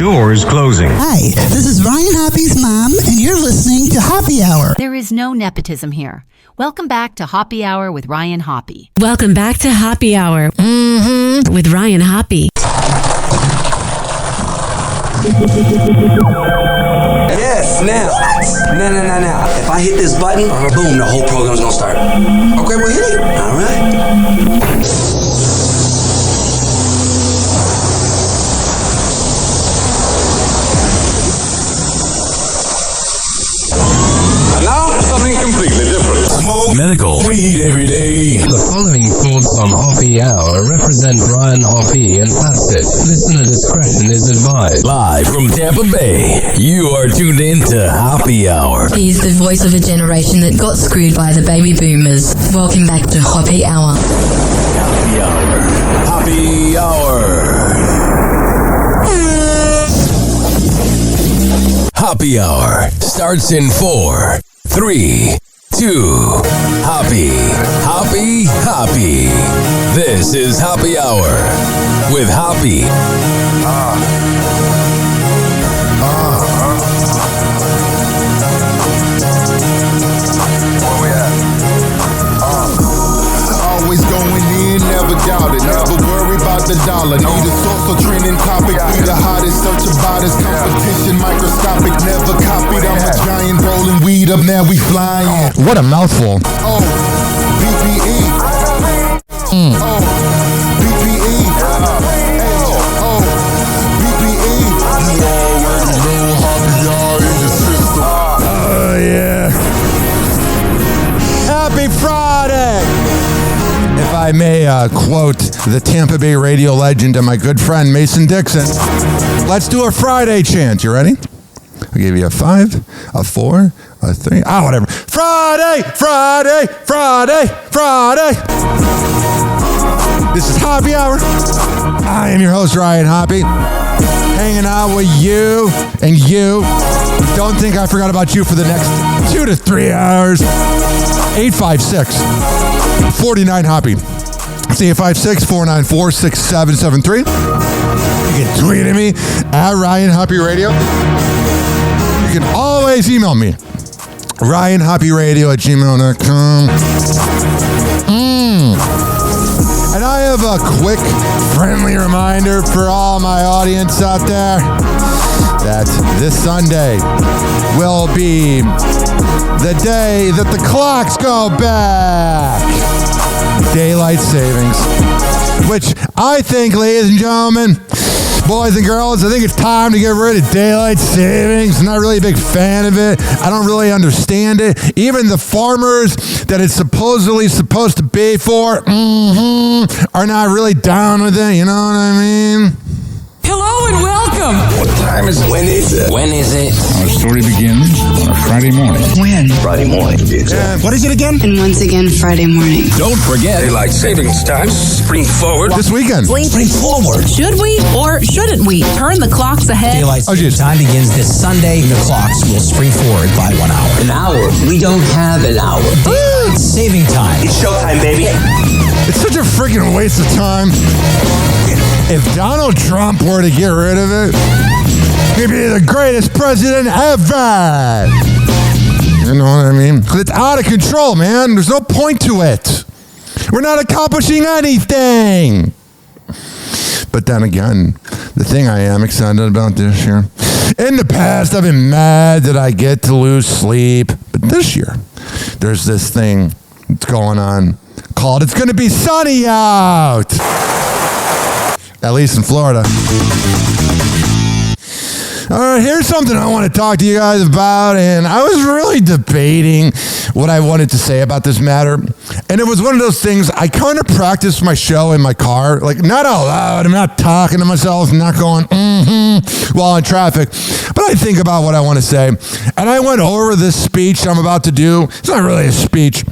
Doors closing. Hi, this is Ryan Hoppe's mom, and you're listening to Hoppe Hour. There is no nepotism here. Welcome back to Hoppe Hour with Ryan Hoppe. Welcome back to Hoppe Hour with Ryan Hoppe. Yes, now. Now. If I hit this button, boom, the whole program's gonna start. Okay, well, hit it. All right. Now, something completely different. Smoke medical weed every day. The following thoughts on Hoppe Hour represent Ryan Hoppe and past it. Listener discretion is advised. Live from Tampa Bay, you are tuned in to Hoppe Hour. He's the voice of a generation that got screwed by the baby boomers. Welcome back to Hoppe Hour. Hoppe Hour. Hoppe Hour. Hoppe Hour starts in 4, 3, 2. Hoppe. This is Hoppe Hour with Hoppe. Where we at? Always going in, never doubt it. Never worry about the dollar. Need a source or trending topic. Be the hottest, search about his competition. Microscopic, never copied. I'm a giant rolling weed up, now we flying. What a mouthful. Oh, BPE. Oh, BPE. Oh, BPE. You already know Hoppe Hour in your system. Oh, yeah. Happy Friday! If I may quote the Tampa Bay radio legend and my good friend Mason Dixon, let's do a Friday chant. You ready? I'll give you a 5, a 4, a 3, whatever. Friday! This is Hoppe Hour. I am your host, Ryan Hoppe, hanging out with you and you. Don't think I forgot about you for the next 2 to 3 hours. 856-49-HOPPE. See you 564946773. You can tweet at me at Ryan Hoppe Radio. You can always email me, RyanHoppeRadio@gmail.com. And I have a quick, friendly reminder for all my audience out there that this Sunday will be the day that the clocks go back. Daylight savings. Which I think, ladies and gentlemen, boys and girls, I think it's time to get rid of daylight savings. I'm not really a big fan of it. I don't really understand it. Even the farmers that it's supposedly supposed to be for are not really down with it. You know what I mean? Hello and welcome. What time is it? When is it? Our story begins on a Friday morning. When? Friday morning, to be exact. What is it again? And once again, Friday morning. Don't forget Daylight savings time. Spring forward. This weekend. Spring forward. Should we or shouldn't we turn the clocks ahead? Daylight savings time begins this Sunday. The clocks will spring forward by 1 hour. An hour? We don't have an hour. Daylight saving time. It's showtime, baby. It's such a freaking waste of time. If Donald Trump were to get rid of it, he'd be the greatest president ever. You know what I mean? Because it's out of control, man. There's no point to it. We're not accomplishing anything. But then again, the thing I am excited about this year, in the past, I've been mad that I get to lose sleep. But this year, there's this thing that's going on called It's Gonna Be Sunny Out. At least in Florida. All right, here's something I want to talk to you guys about, and I was really debating what I wanted to say about this matter, and it was one of those things, I kind of practiced my show in my car, like not out loud, I'm not talking to myself, I'm not going while in traffic, but I think about what I want to say, and I went over this speech I'm about to do. It's not really a speech,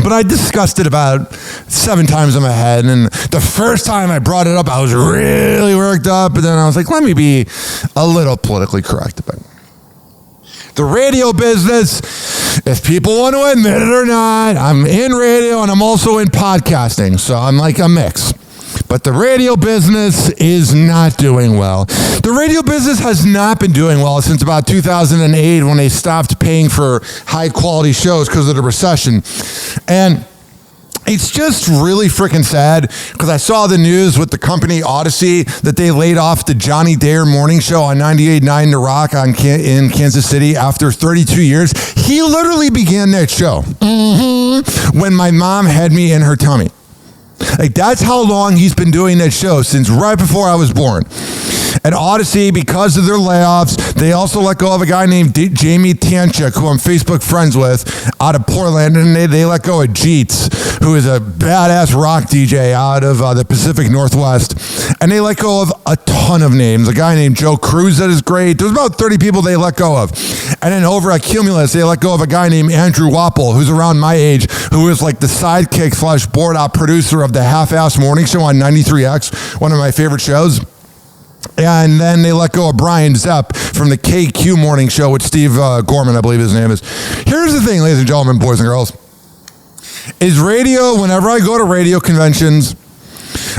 but I discussed it about 7 times in my head, and the first time I brought it up, I was really worked up, and then I was like, let me be a little politically correct about it. The radio business, if people want to admit it or not, I'm in radio and I'm also in podcasting, so I'm like a mix. But the radio business is not doing well. The radio business has not been doing well since about 2008 when they stopped paying for high-quality shows because of the recession. And it's just really freaking sad because I saw the news with the company Odyssey that they laid off the Johnny Dare morning show on 98.9 The Rock in Kansas City after 32 years. He literally began that show when my mom had me in her tummy. Like, that's how long he's been doing that show, since right before I was born. At Odyssey, because of their layoffs, they also let go of a guy named Jamie Tanchik, who I'm Facebook friends with, out of Portland, and they let go of Beatz, who is a badass rock DJ out of the Pacific Northwest, and they let go of a ton of names. A guy named Joe Cruz that is great. There's about 30 people they let go of. And then over at Cumulus, they let go of a guy named Andrew Wapple, who's around my age, who is like the sidekick / board-op producer of the Half-Ass Morning Show on 93X, one of my favorite shows. And then they let go of Brian Zepp from the KQ Morning Show with Steve Gorman, I believe his name is. Here's the thing, ladies and gentlemen, boys and girls. Is radio, whenever I go to radio conventions,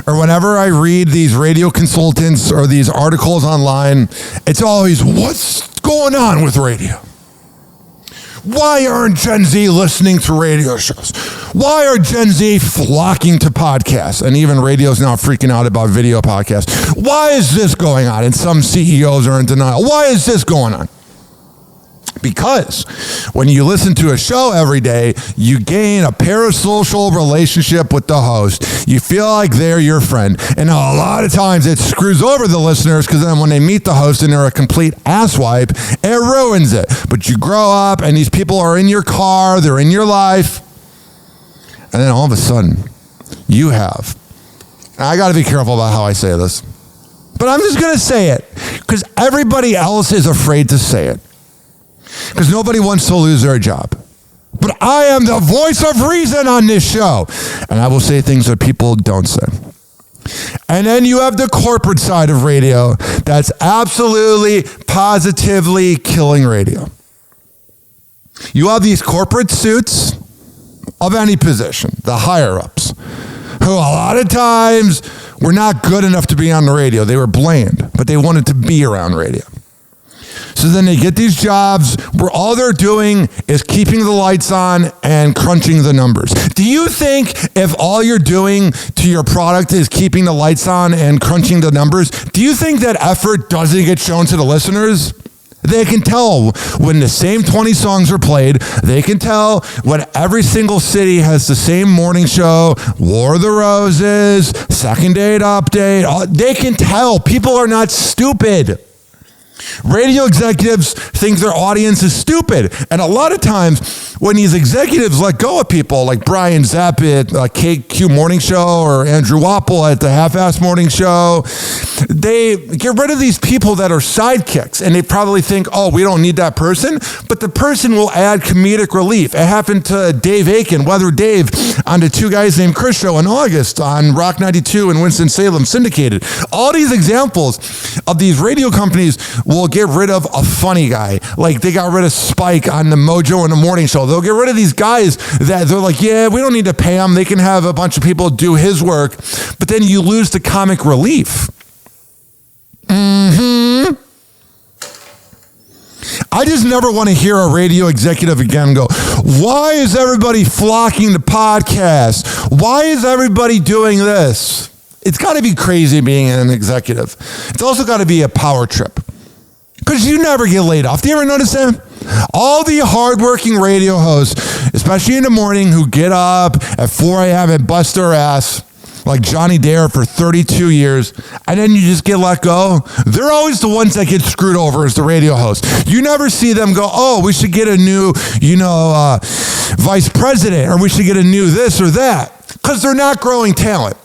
or whenever I read these radio consultants or these articles online, it's always, what's going on with radio? Why aren't Gen Z listening to radio shows? Why are Gen Z flocking to podcasts? And even radio's now freaking out about video podcasts. Why is this going on? And some CEOs are in denial. Why is this going on? Because when you listen to a show every day, you gain a parasocial relationship with the host. You feel like they're your friend. And a lot of times it screws over the listeners because then when they meet the host and they're a complete asswipe, it ruins it. But you grow up and these people are in your car, they're in your life. And then all of a sudden, you have, and I got to be careful about how I say this, but I'm just going to say it because everybody else is afraid to say it. Because nobody wants to lose their job. But I am the voice of reason on this show. And I will say things that people don't say. And then you have the corporate side of radio that's absolutely, positively killing radio. You have these corporate suits of any position, the higher-ups, who a lot of times were not good enough to be on the radio. They were bland, but they wanted to be around radio. So then they get these jobs where all they're doing is keeping the lights on and crunching the numbers. Do you think if all you're doing to your product is keeping the lights on and crunching the numbers, do you think that effort doesn't get shown to the listeners? They can tell when the same 20 songs are played. They can tell when every single city has the same morning show, War of the Roses, Second Date Update. They can tell. People are not stupid. Radio executives think their audience is stupid. And a lot of times when these executives let go of people like Brian Zepp at KQ Morning Show or Andrew Wapple at the Half-Ass Morning Show, they get rid of these people that are sidekicks. And they probably think, oh, we don't need that person. But the person will add comedic relief. It happened to Dave Aiken, Weather Dave, on the Two Guys Named Chris show in August on Rock 92 and Winston-Salem syndicated. All these examples of these radio companies will get rid of a funny guy. Like they got rid of Spike on the Mojo in the Morning Show. They'll get rid of these guys that they're like, yeah, we don't need to pay them. They can have a bunch of people do his work. But then you lose the comic relief. I just never want to hear a radio executive again go, why is everybody flocking to podcasts? Why is everybody doing this? It's got to be crazy being an executive. It's also got to be a power trip. Because you never get laid off. Do you ever notice that? All the hardworking radio hosts, especially in the morning, who get up at 4 a.m. and bust their ass, like Johnny Dare for 32 years, and then you just get let go, they're always the ones that get screwed over as the radio host. You never see them go, oh, we should get a new, vice president, or we should get a new this or that, because they're not growing talent.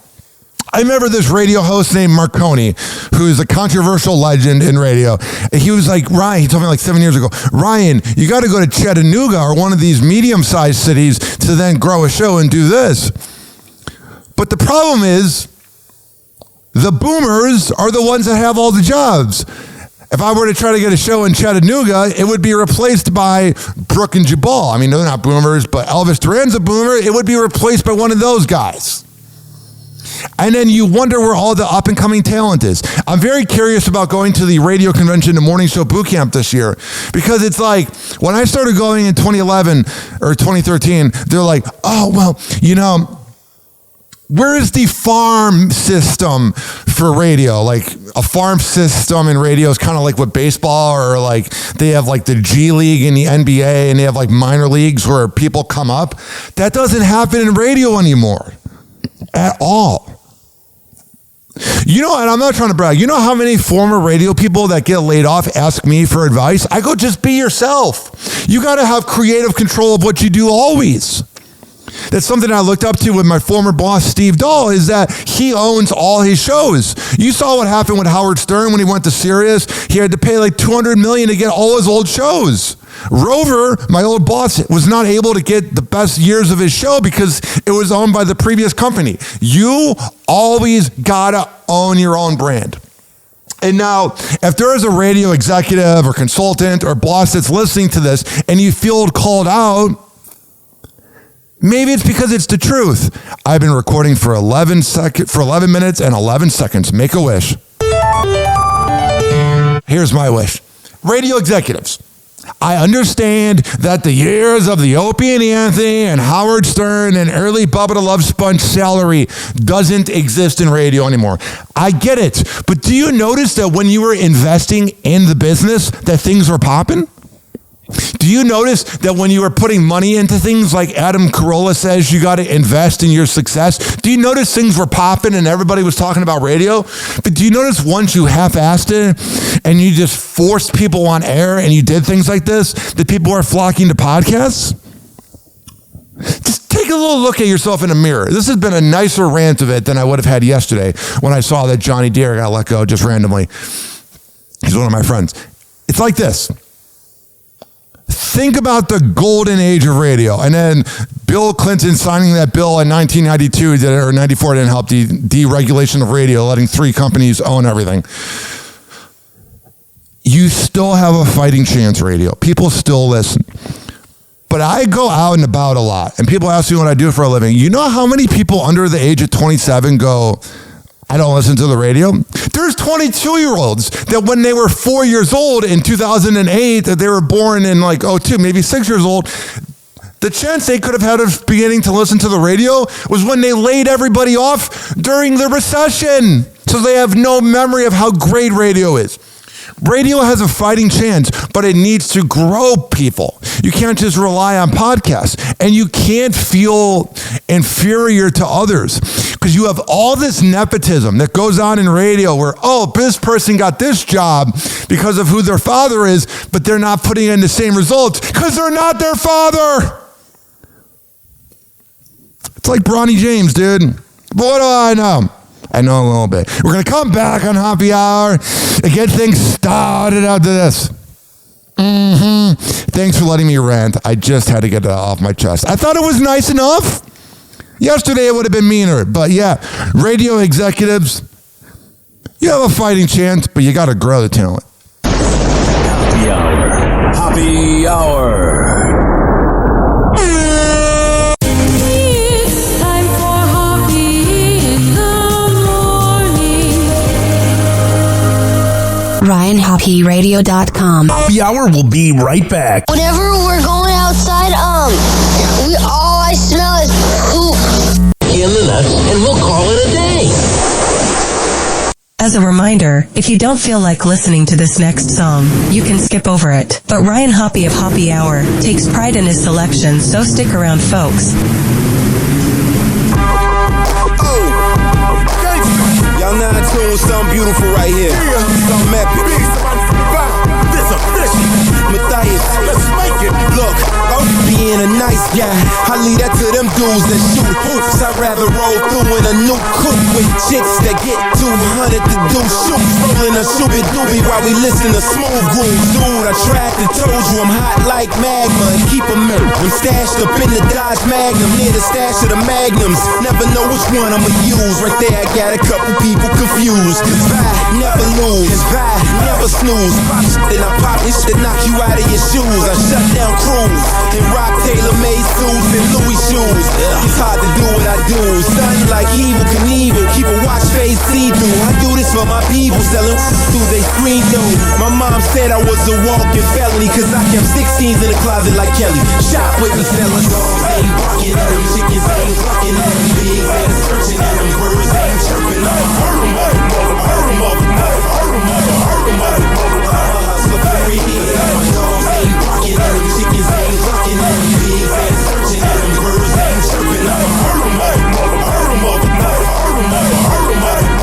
I remember this radio host named Marconi, who is a controversial legend in radio. He was like, Ryan, he told me like 7 years ago, Ryan, you got to go to Chattanooga or one of these medium-sized cities to then grow a show and do this. But the problem is, the boomers are the ones that have all the jobs. If I were to try to get a show in Chattanooga, it would be replaced by Brooke and Jabal. I mean, they're not boomers, but Elvis Duran's a boomer. It would be replaced by one of those guys. And then you wonder where all the up-and-coming talent is. I'm very curious about going to the radio convention, the morning show boot camp this year, because it's like, when I started going in 2011 or 2013, they're like, oh, well, you know, where is the farm system for radio? Like, a farm system in radio is kind of like with baseball, or like they have like the G League in the NBA, and they have like minor leagues where people come up. That doesn't happen in radio anymore at all. You know, and I'm not trying to brag, you know how many former radio people that get laid off ask me for advice? I go, just be yourself. You got to have creative control of what you do always. That's something I looked up to with my former boss, Steve Dahl, is that he owns all his shows. You saw what happened with Howard Stern when he went to Sirius. He had to pay like $200 million to get all his old shows. Rover, my old boss, was not able to get the best years of his show because it was owned by the previous company. You always gotta own your own brand. And now, if there is a radio executive or consultant or boss that's listening to this and you feel called out, maybe it's because it's the truth. I've been recording for 11 minutes and 11 seconds. Make a wish. Here's my wish. Radio executives, I understand that the years of the Opie and Anthony and Howard Stern and early Bubba the Love Sponge salary doesn't exist in radio anymore. I get it. But do you notice that when you were investing in the business that things were popping? Do you notice that when you were putting money into things like Adam Carolla says you got to invest in your success? Do you notice things were popping and everybody was talking about radio? But do you notice once you half-assed it and you just forced people on air and you did things like this, that people are flocking to podcasts? Just take a little look at yourself in a mirror. This has been a nicer rant of it than I would have had yesterday when I saw that Johnny Deere got let go just randomly. He's one of my friends. It's like this. Think about the golden age of radio. And then Bill Clinton signing that bill in 1992 or 94 didn't help the deregulation of radio, letting 3 companies own everything. You still have a fighting chance, radio. People still listen. But I go out and about a lot, and people ask me what I do for a living. You know how many people under the age of 27 go, I don't listen to the radio? There's 22-year-olds that when they were 4 years old in 2008, that they were born in like 02, maybe 6 years old, the chance they could have had of beginning to listen to the radio was when they laid everybody off during the recession. So they have no memory of how great radio is. Radio has a fighting chance, but it needs to grow people. You can't just rely on podcasts, and you can't feel inferior to others because you have all this nepotism that goes on in radio where, oh, this person got this job because of who their father is, but they're not putting in the same results because they're not their father. It's like Bronny James, dude. But what do I know? I know a little bit. We're going to come back on Happy Hour and get things started after this. Thanks for letting me rant. I just had to get it off my chest. I thought it was nice enough. Yesterday it would have been meaner. But yeah, radio executives, you have a fighting chance, but you got to grow the talent. Happy Hour. Happy Hour. RyanHoppyRadio.com. Happy Hour will be right back. Whenever we're going outside, all I smell is poop. In the nuts, and we'll call it a day. As a reminder, if you don't feel like listening to this next song, you can skip over it. But Ryan Hoppe of Happy Hour takes pride in his selection, so stick around, folks. Y'all now in tune with something beautiful right here. Something epic. This official. Matthias, let's make it. Look, being a nice guy, I leave that to them dudes that shoot hoops. I'd rather roll through in a new coupe with chicks that get 200 to do shoots. Rolling a shooby doobie while we listen to smooth grooves. Dude, I tried to told you I'm hot like magma and keep a mirror. I'm stashed up in the Dodge Magnum near the stash of the Magnums. Never know which one I'ma use. Right there, I got a couple people confused. Cause I never lose. Cause I never snooze. Pop shit, then I pop this shit, knock you out of your shoes. I shut down crews and rock tailor-made suits and Louis shoes. It's hard to do what I do. Son like Evil Knievel, keep a watch face see-through. I do this for my people, selling through they screen through. My mom said I was a walking felony, cause I kept 16s in the closet like Kelly. Shop with me, sellers. Dogs ain't barking at them, chickens ain't clucking at them, pigs ain't searching at them, birds ain't chirping. I'm a hurt 'em, hurt 'em, hurt 'em, hurt 'em, hurt 'em, hurt 'em, hustle for free. My dogs ain't barking at them, chickens ain't clucking at them, pigs ain't searching at them, birds ain't chirping. I'm a hurt 'em, hurt 'em, hurt 'em, hurt 'em, hurt 'em,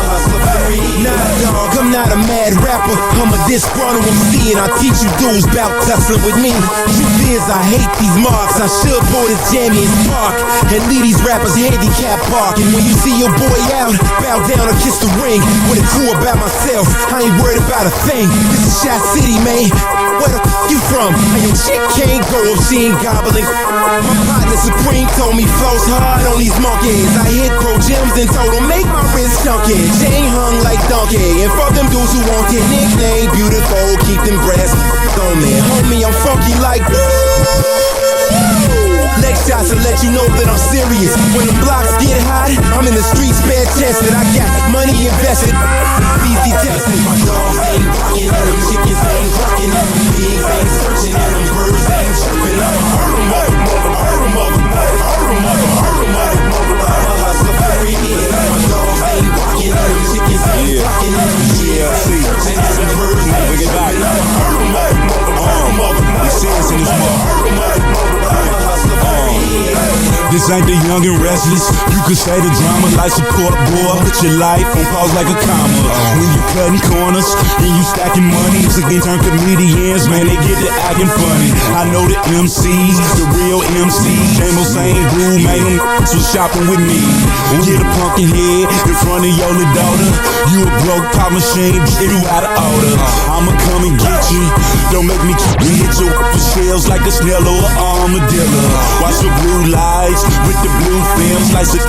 hustle for free. Nah, dog, I'm not a mad rapper. I'm a disgruntled MC, and I teach you dudes about tussling with me. Truth is, I hate these marks. I should pull this jammy and spark and leave these rappers handicap park. And when you see your boy out, bow down or kiss the ring. With a crew about myself, I ain't worried about a thing. This is Shot City, man. Where the f you from? And your chick can't go if she ain't gobbling. My partner Supreme told me flows hard on these monkeys. I hit pro gems and told them make my wrist chunky. Chain hung like donkey. And for them dudes who want it, nickname beautiful, keep them brass on me. Homie, I'm funky like woo. Leg shots to let you know that I'm serious. When the blocks get hot, I'm in the streets bare chested. I got money invested. These detested. My dogs ain't barking at them, chickens ain't clucking at them, pigs ain't searching at them, birds ain't chirping. I'm a hurt 'em, hurt 'em, hurt 'em, hurt 'em, hurt 'em, hurt 'em, hustle for free. My dogs ain't barking at them, chickens ain't clucking at them, pigs ain't searching at them, birds ain't chirping. I'm a hurt 'em, hurt 'em, hurt 'em, hurt 'em, This ain't the young and restless. You could say the drama like support, boy. Put your life on pause like a comma. When you cutting corners and you stacking money, so they turn comedians, man, they get to acting funny. I know the MCs, the real MCs. J-Mo same groove, man, them was shopping with me. Get a pumpkin head in front of your little daughter. You a broke pop machine, get you out of order. I'ma come and get you. Don't make me hit your shells like a snail or an armadillo. Watch the blue lights with the blue films, slice it,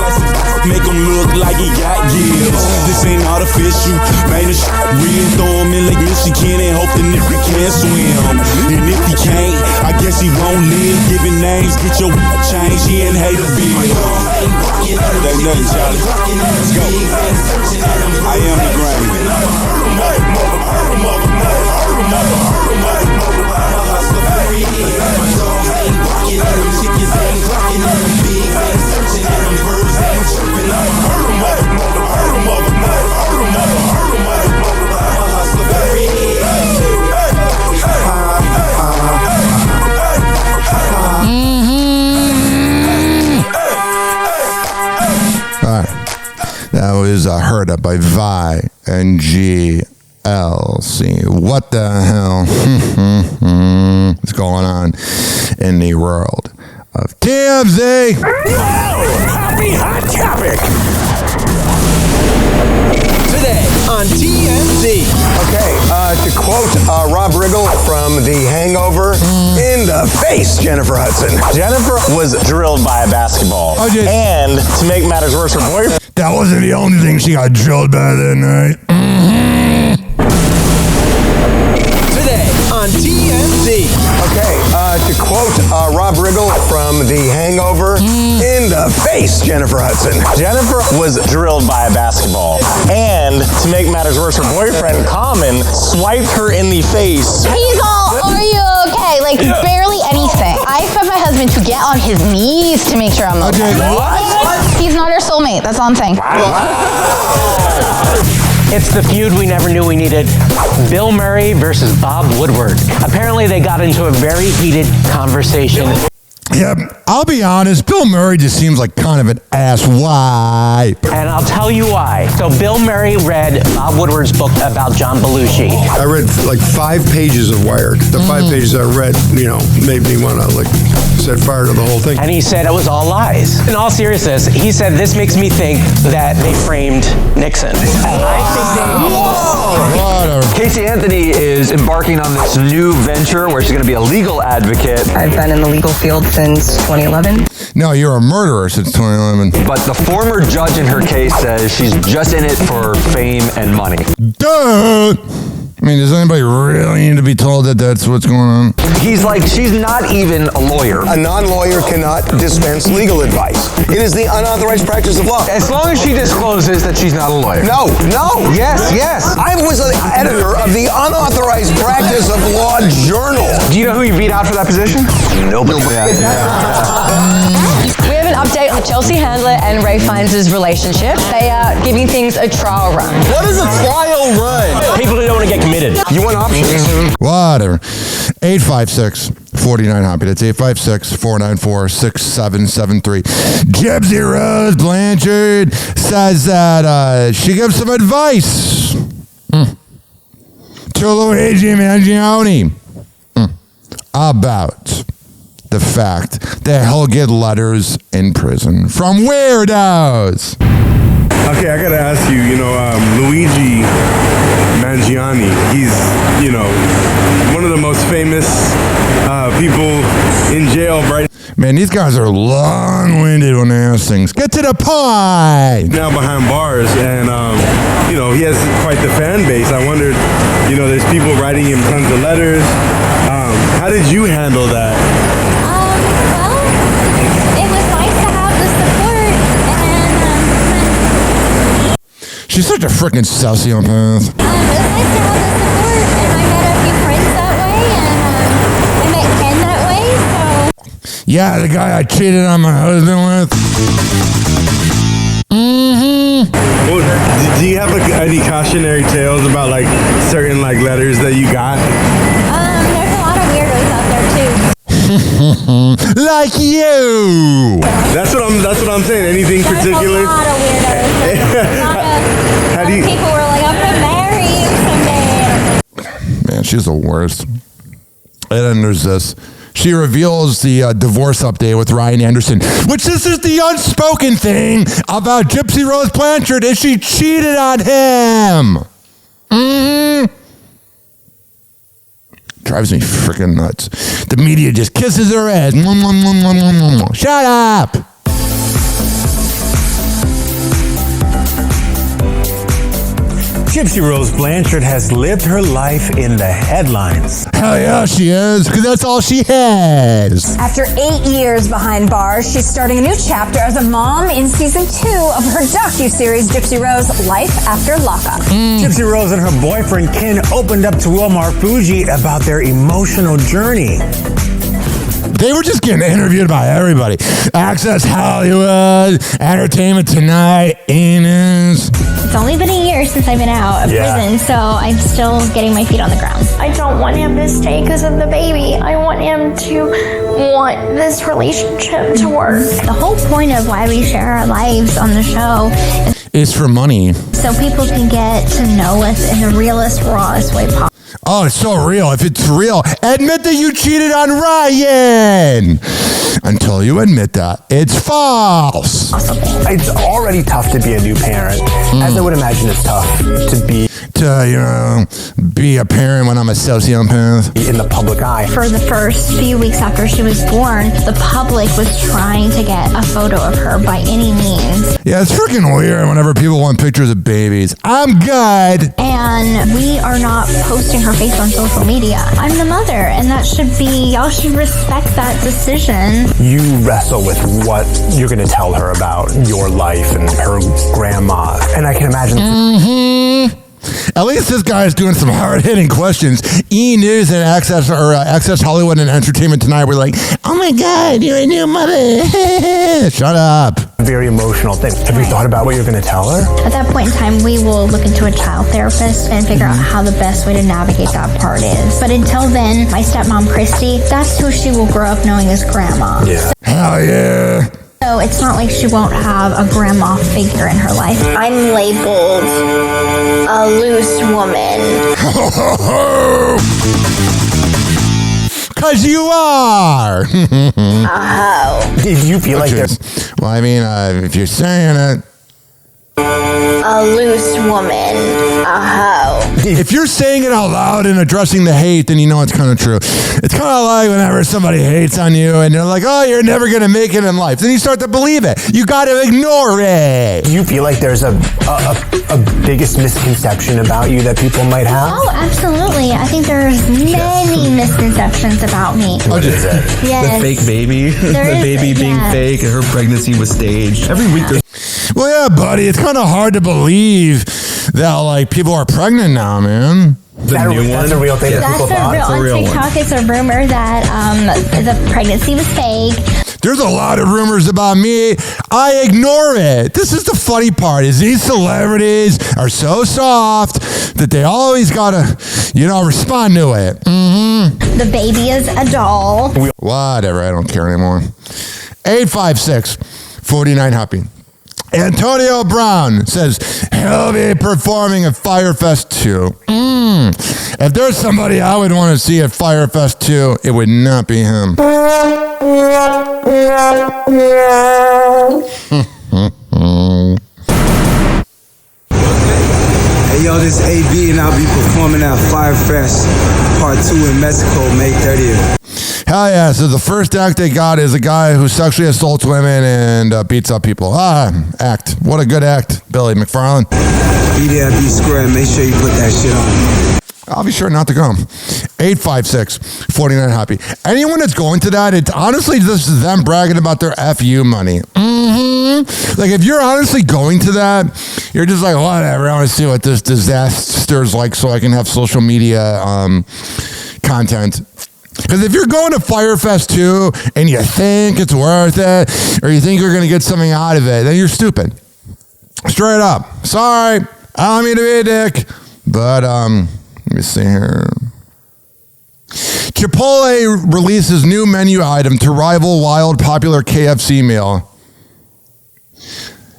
make them look like he got gills. This ain't artificial, man, it's real. Throw him in Lake Michigan and hope the nigga can't swim. And if he can't, I guess he won't live. Giving names, get your change, he ain't hate a bill. They nothing, Charlie. Let's go. I am the grain. That was Heard Up by Vi and GLC. What the hell is going on in the world of TMZ? Happy Hot Topic! Today on TMZ. Okay, to quote Rob Riggle from The Hangover, in the face, Jennifer Hudson. Jennifer was drilled by a basketball. And to make matters worse, her boyfriend... That wasn't the only thing she got drilled by that night. Today on TMZ. Okay, to quote Rob Riggle from The Hangover, in the face, Jennifer Hudson. Jennifer was drilled by a basketball. And to make matters worse, her boyfriend, Common, swiped her in the face. He's all, are you okay? Like, barely anything. I expect my husband to get on his knees to make sure I'm okay. What? He's not our soulmate. That's all I'm saying. It's the feud we never knew we needed. Bill Murray versus Bob Woodward. Apparently they got into a very heated conversation. Yeah, I'll be honest, Bill Murray just seems like kind of an ass wipe. And I'll tell you why. So Bill Murray read Bob Woodward's book about John Belushi. I read like 5 pages of Wired. The 5 pages I read, made me want to set fire to the whole thing. And he said it was all lies. In all seriousness, he said this makes me think that they framed Nixon. Casey Anthony is embarking on this new venture where she's going to be a legal advocate. I've been in the legal field since 2011. No, you're a murderer since 2011. But the former judge in her case says she's just in it for fame and money. Duh! I mean, does anybody really need to be told that that's what's going on? He's like, she's not even a lawyer. A non-lawyer cannot dispense legal advice. It is the unauthorized practice of law. As long as she discloses that she's not a lawyer. No. Yes. I was an editor of the unauthorized practice of law journal. Do you know who you beat out for that position? Nobody. We have an update on Chelsea Handler and Ray Fiennes' relationship. They are giving things a trial run. What is a trial run? People who don't want to get committed. You want options? Whatever. 856-49-HOPPY. That's 856-494-6773. Gypsy Rose Blanchard says that she gives some advice to Luigi Mangione about the fact that he'll get letters in prison from weirdos. Okay, I gotta ask you, Luigi Mangione, he's, one of the most famous people in jail right Man, these guys are long-winded when they ask things. Get to the point! now behind bars, and, he has quite the fan base. I wondered, there's people writing him tons of letters. How did you handle that? She's such a freaking sociopath. It was nice to have the support, and I met a few friends that way, and I met Ken that way, so... Yeah, the guy I cheated on my husband with. Well, do you have any cautionary tales about certain letters that you got? There's a lot of weirdos out there too. Like you. That's what I'm saying. Anything particular? There's a lot of weirdos. How do you? People were like, I'm gonna marry you someday. Man, she's the worst. And then there's this. She reveals the divorce update with Ryan Anderson, which this is the unspoken thing about Gypsy Rose Blanchard is she cheated on him. Drives me freaking nuts. The media just kisses her ass. Shut up. Gypsy Rose Blanchard has lived her life in the headlines. Hell yeah, she is, because that's all she has. After 8 years behind bars, she's starting a new chapter as a mom in season 2 of her docuseries Gypsy Rose: Life After Lockup. Gypsy Rose and her boyfriend Ken opened up to Omar Fuji about their emotional journey. They were just getting interviewed by everybody. Access Hollywood, Entertainment Tonight, Enos. It's only been a year since I've been out of prison, so I'm still getting my feet on the ground. I don't want him to stay because of the baby. I want him to want this relationship to work. The whole point of why we share our lives on the show is for money. So people can get to know us in the realest, rawest way possible. Oh, it's so real. If it's real, admit that you cheated on Ryan. Until you admit that, it's false. It's already tough to be a new parent, as I would imagine it's tough to be a parent when I'm a sociopath. In the public eye. For the first few weeks after she was born, the public was trying to get a photo of her by any means. Yeah, it's freaking weird whenever people want pictures of babies. I'm good. And we are not posting her face on social media. I'm the mother, and that should be, y'all should respect that decision. You wrestle with what you're going to tell her about your life and her grandma. And I can imagine. At least this guy is doing some hard-hitting questions. E! News and Access Hollywood and Entertainment Tonight were like, oh my God, you're a new mother. Shut up. Very emotional thing. Have you thought about what you're going to tell her? At that point in time, we will look into a child therapist and figure out how the best way to navigate that part is. But until then, my stepmom, Christy, that's who she will grow up knowing as grandma. Yeah. Hell yeah. So it's not like she won't have a grandma figure in her life. I'm labeled a loose woman. Because you are. Did you feel like this? Well, I mean, if you're saying it. A loose woman. A hoe. if you're saying it out loud and addressing the hate, then you know it's kind of true. It's kind of like whenever somebody hates on you and they're like, oh, you're never going to make it in life. Then you start to believe it. You got to ignore it. Do you feel like there's a biggest misconception about you that people might have? Oh, absolutely. I think there's many misconceptions about me. What is it? Yes. The fake baby. The baby being fake and her pregnancy was staged. Every week there's... Well, yeah, buddy, it's kind of hard to believe that, like, people are pregnant now, man. That's a real thing that people thought? That's a real. On TikTok, it's a rumor that the pregnancy was fake. There's a lot of rumors about me. I ignore it. This is the funny part, is these celebrities are so soft that they always gotta, respond to it. Mm-hmm. The baby is a doll. Whatever, I don't care anymore. 856-49-HAPPY. Antonio Brown says he'll be performing at Firefest 2. If there's somebody I would want to see at Firefest 2, it would not be him. Hey yo, this AB and I'll be performing at Firefest Part 2 in Mexico, May 30th. Hell yeah, so the first act they got is a guy who sexually assaults women and beats up people. Act. What a good act, Billy McFarland. Be there, be square, make sure you put that shit on. I'll be sure not to come. 856-49-HAPPY. Anyone that's going to that, it's honestly just them bragging about their FU money. Like, if you're honestly going to that, you're just like, whatever, I want to see what this disaster's like so I can have social media content. Because if you're going to Firefest 2 and you think it's worth it, or you think you're going to get something out of it, then you're stupid. Straight up. Sorry, I don't mean to be a dick, but let me see here. Chipotle releases new menu item to rival wild popular KFC meal.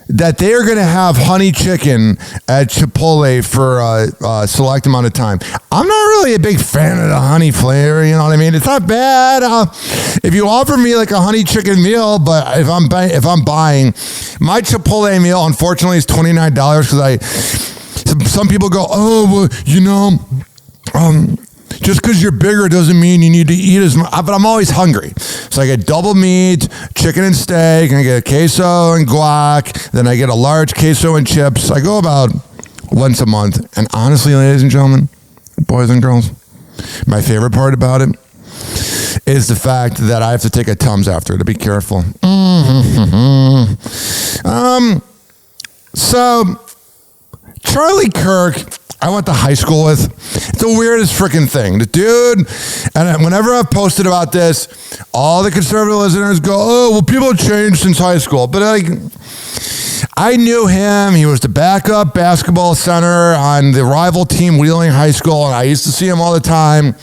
That they are going to have honey chicken at Chipotle for a select amount of time. I'm not really a big fan of the honey flavor, you know what I mean? It's not bad. If you offer me like a honey chicken meal, but if I'm buying, my Chipotle meal, unfortunately, is $29 because some people go, oh, well, just because you're bigger doesn't mean you need to eat as much. But I'm always hungry. So I get double meat, chicken and steak, and I get queso and guac. Then I get a large queso and chips. I go about once a month. And honestly, ladies and gentlemen, boys and girls, my favorite part about it is the fact that I have to take a Tums after to be careful. So, Charlie Kirk, I went to high school with. It's the weirdest freaking thing. The dude, and whenever I've posted about this, all the conservative listeners go, oh, well, people have changed since high school. But I knew him. He was the backup basketball center on the rival team, Wheeling High School, and I used to see him all the time.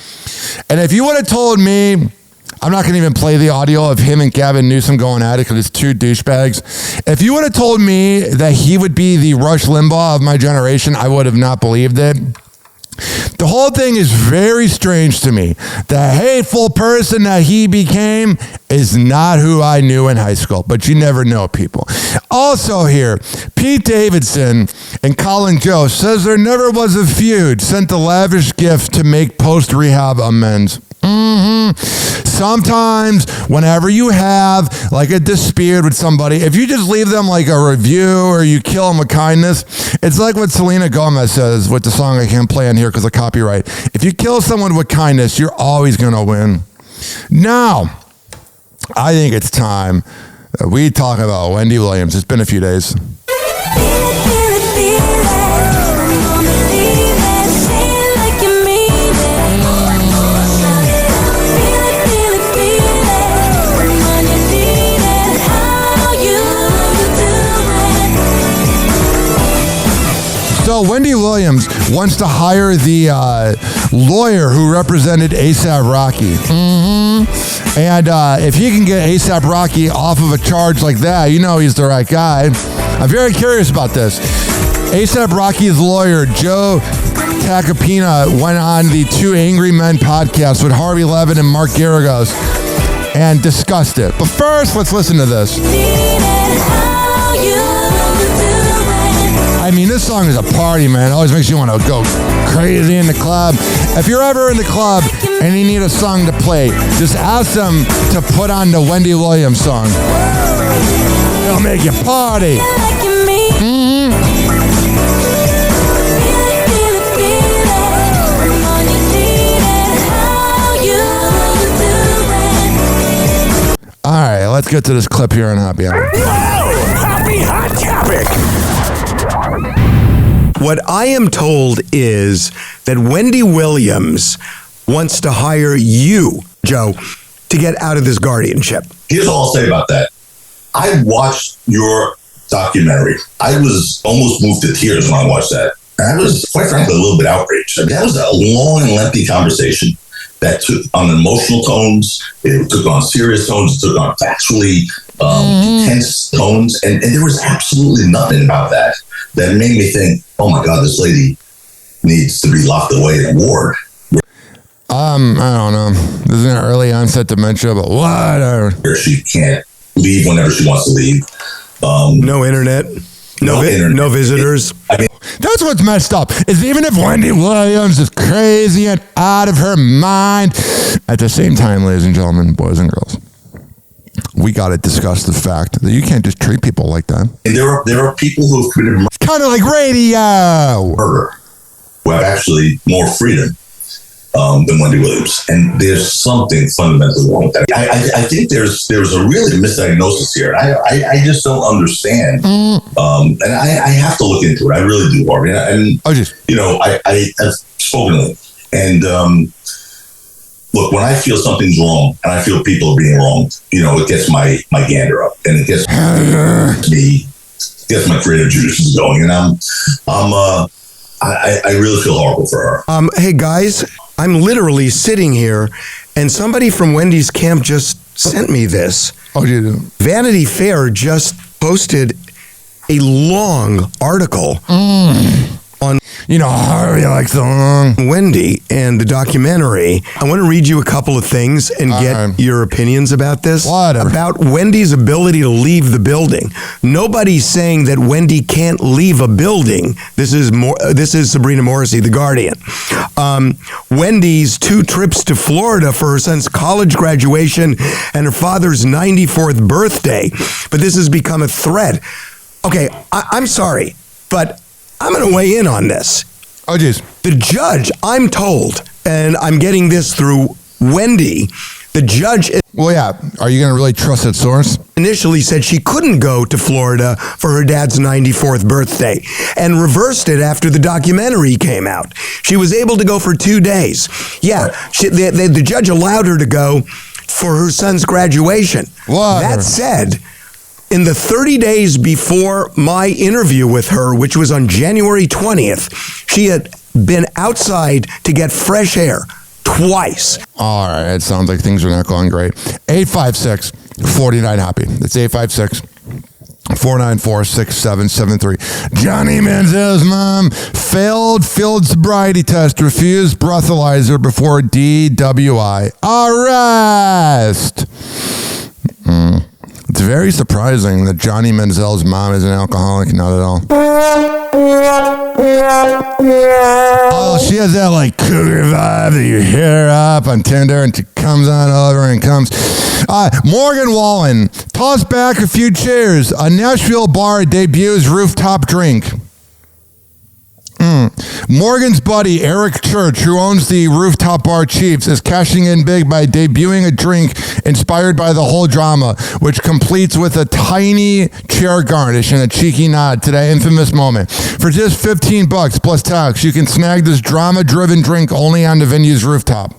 And if you would have told me, I'm not going to even play the audio of him and Gavin Newsom going at it because it's two douchebags. If you would have told me that he would be the Rush Limbaugh of my generation, I would have not believed it. The whole thing is very strange to me. The hateful person that he became is not who I knew in high school, but you never know people. Also here, Pete Davidson and Colin Jost says there never was a feud, sent a lavish gift to make post-rehab amends. Sometimes, whenever you have like a dispute with somebody, if you just leave them like a review or you kill them with kindness, it's like what Selena Gomez says with the song I can't play on here because of copyright. If you kill someone with kindness, you're always going to win. Now, I think it's time that we talk about Wendy Williams. It's been a few days. So Wendy Williams wants to hire the lawyer who represented A$AP Rocky. And if he can get A$AP Rocky off of a charge like that, you know he's the right guy. I'm very curious about this. A$AP Rocky's lawyer, Joe Tacopina, went on the Two Angry Men podcast with Harvey Levin and Mark Garagos and discussed it. But first, let's listen to this. I mean, this song is a party, man. It always makes you want to go crazy in the club. If you're ever in the club and you need a song to play, just ask them to put on the Wendy Williams song. It'll make you party. All right, let's get to this clip here on Happy Hour. Happy Hot Topic. What I am told is that Wendy Williams wants to hire you, Joe, to get out of this guardianship. Here's all I'll say about that. I watched your documentary. I was almost moved to tears when I watched that. And I was, quite frankly, a little bit outraged. I mean, that was a long and lengthy conversation that took on emotional tones, it took on serious tones, it took on factually intense tones, and there was absolutely nothing about that made me think, oh my God, this lady needs to be locked away in a ward. I don't know. This is an early onset dementia, but whatever. Where she can't leave whenever she wants to leave. No internet. No visitors. I mean, that's what's messed up, is even if Wendy Williams is crazy and out of her mind, at the same time, ladies and gentlemen, boys and girls, we got to discuss the fact that you can't just treat people like that. And there are people who have committed murder. Kind of like radio. Murder, who have actually more freedom than Wendy Williams, and there's something fundamentally wrong with that. I think there's a really misdiagnosis here. I just don't understand, and I have to look into it. I really do, Harvey. And I have spoken to him, and look, when I feel something's wrong, and I feel people are being wronged, it gets my gander up, and it gets my creative juices going, and I really feel horrible for her. Hey guys, I'm literally sitting here and somebody from Wendy's camp just sent me this. Oh, you do? Vanity Fair just posted a long article on, Harvey likes the long. Wendy and the documentary. I want to read you a couple of things and get your opinions about this. Whatever. About Wendy's ability to leave the building. Nobody's saying that Wendy can't leave a building. This is Sabrina Morrissey, The Guardian. Wendy's 2 trips to Florida for her son's college graduation and her father's 94th birthday. But this has become a threat. Okay, I'm sorry, but I'm going to weigh in on this. Oh, geez. The judge, I'm told, and I'm getting this through Wendy, the judge... Well, yeah. Are you going to really trust that source? Initially said she couldn't go to Florida for her dad's 94th birthday and reversed it after the documentary came out. She was able to go for 2 days. Yeah, the judge allowed her to go for her son's graduation. What? That said... In the 30 days before my interview with her, which was on January 20th, she had been outside to get fresh air twice. All right, it sounds like things are not going great. 856-49-HAPPY. That's 856-494-6773. Johnny Manziel's mom failed field sobriety test, refused breathalyzer before DWI arrest. It's very surprising that Johnny Manziel's mom is an alcoholic. Not at all. Oh, she has that like cougar vibe that you hit her up on Tinder and she comes on over and comes. Morgan Wallen, toss back a few chairs. A Nashville bar debuts rooftop drink. Morgan's buddy, Eric Church, who owns the rooftop bar Chiefs, is cashing in big by debuting a drink inspired by the whole drama, which completes with a tiny chair garnish and a cheeky nod to that infamous moment. For just $15 plus tax, you can snag this drama-driven drink only on the venue's rooftop.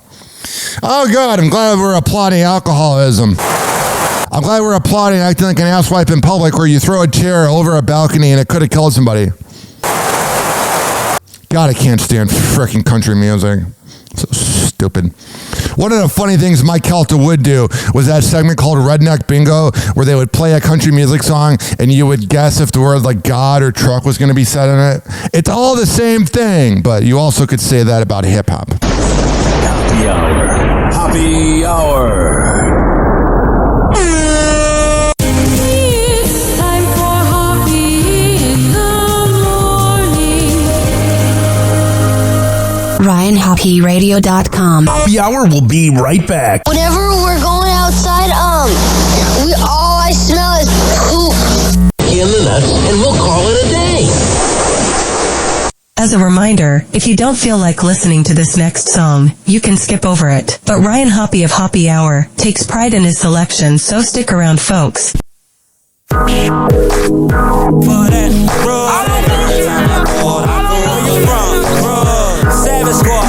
Oh, God, I'm glad we're applauding alcoholism. I'm glad we're applauding acting like an asswipe in public where you throw a chair over a balcony and it could have killed somebody. God, I can't stand freaking country music. So stupid. One of the funny things Mike Calta would do was that segment called Redneck Bingo, where they would play a country music song and you would guess if the word like God or truck was going to be said in it. It's all the same thing, but you also could say that about hip hop. Happy Hour. Happy Hour. RyanHoppyRadio.com. Happy Hour will be right back. Whenever we're going outside, all I smell is poop. In the nuts, and we'll call it a day. As a reminder, if you don't feel like listening to this next song, you can skip over it. But Ryan Hoppe of Hoppe Hour takes pride in his selection, so stick around, folks. Savage Squad.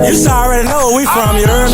You already know where we from, you heard?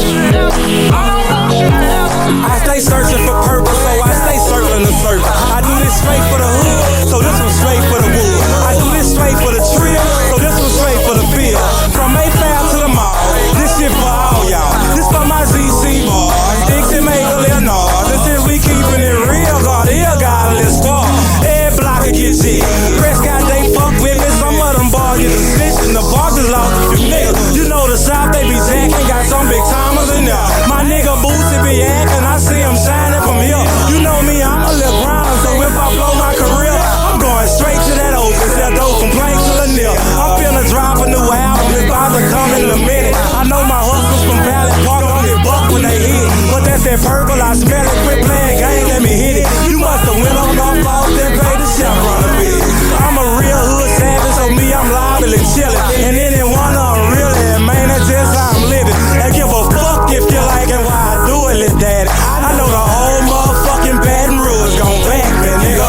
I stay searching for purpose, so I stay circling the circle. I do this straight for the hood, so this one's straight for the wood. I do this straight for the trill, so this one's straight for the field. From Mayfair to the mall, this shit for all y'all. This for my ZC boys, Dixie Maple Leonard. This is we keeping it real, God, here got a little star. Every block will get G. Prescott, they fuck with me, some of them boys get a snitch, and the boss is lost a few niggas. You know the South, they be jacking, got some big timers in there. My nigga Bootsy be acting, I see him shining from here. You know me, I'm a little grinder, so if I blow my career, I'm going straight to that open, that dope from Plank to Lanier. I'm finna drop a new album, it's about to come in a minute. I know my hustlers from Valley Park don't get bucked when they hit, but that's that purple, I smell it, quit playing game, let me hit it. You must have went on off off, then paid the chef run a bit. I'm a real hood savage, so me, I'm liable and chillin', and any one of them really, man, that's just how I'm living. And give a fuck if you like it, why I do it, little daddy. I know the whole motherfucking Baton Rouge gon' back me, nigga.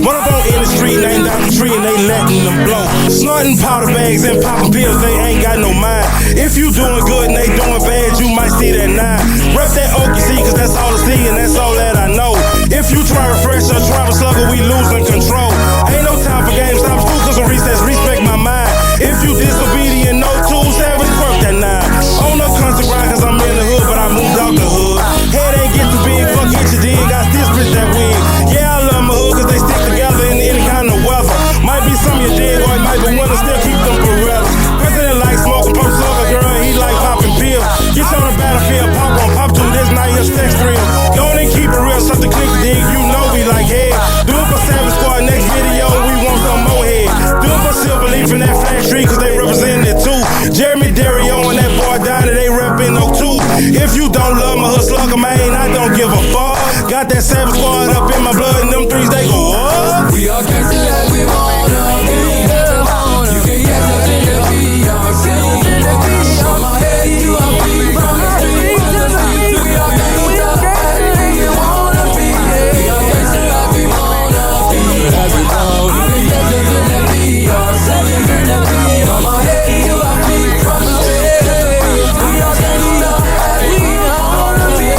One of them in the street, named down the tree, and they letting them blow. Snorting powder bags and popping pills, they ain't got no mind. If you doing good and they doing bad, you might see that 9. Rep that Okie C, cause that's all I see and that's all that I know. If you try to refresh or travel slugger, we losing control. Ain't no time for games, stop school cause of recess, respect my mind. If you disobedient, no tools, savage, work that 9. On no constant grind cause I'm in the hood, but I moved out the hood. Head ain't get too big, fuck it, you dig, I still spit that wig. Yeah, I love my hood cause they stick together in any kind of weather. Might be some you dead, or it might be one to still keep them forever. President like smoking, post slugger, girl, he like popping pills. Get on the battlefield, pop one, pop two, this night here's sex real. Go on and keep it real, something click dig, you know we like head. Do it for Savage Squad, next video, we want some more head. Do it for Silver Leaf and that flat tree, cause they representing it too. Jeremy Dario and that boy Donnie, they reppin' too. If you don't love my hood slugger, man, I don't give a fuck. Got that Savage Squad up in my blood, and them threes, they go up. We all gangsta like we wanna be. You can get us in the beat, I'm singing in the beat. On my head, you are free from the street to the street. We all gangsta like we wanna be. We all gangsta like we wanna be. You can get us in the beat, I'm singing in the beat. On my head, you are free from the street. We all gangsta like we wanna be.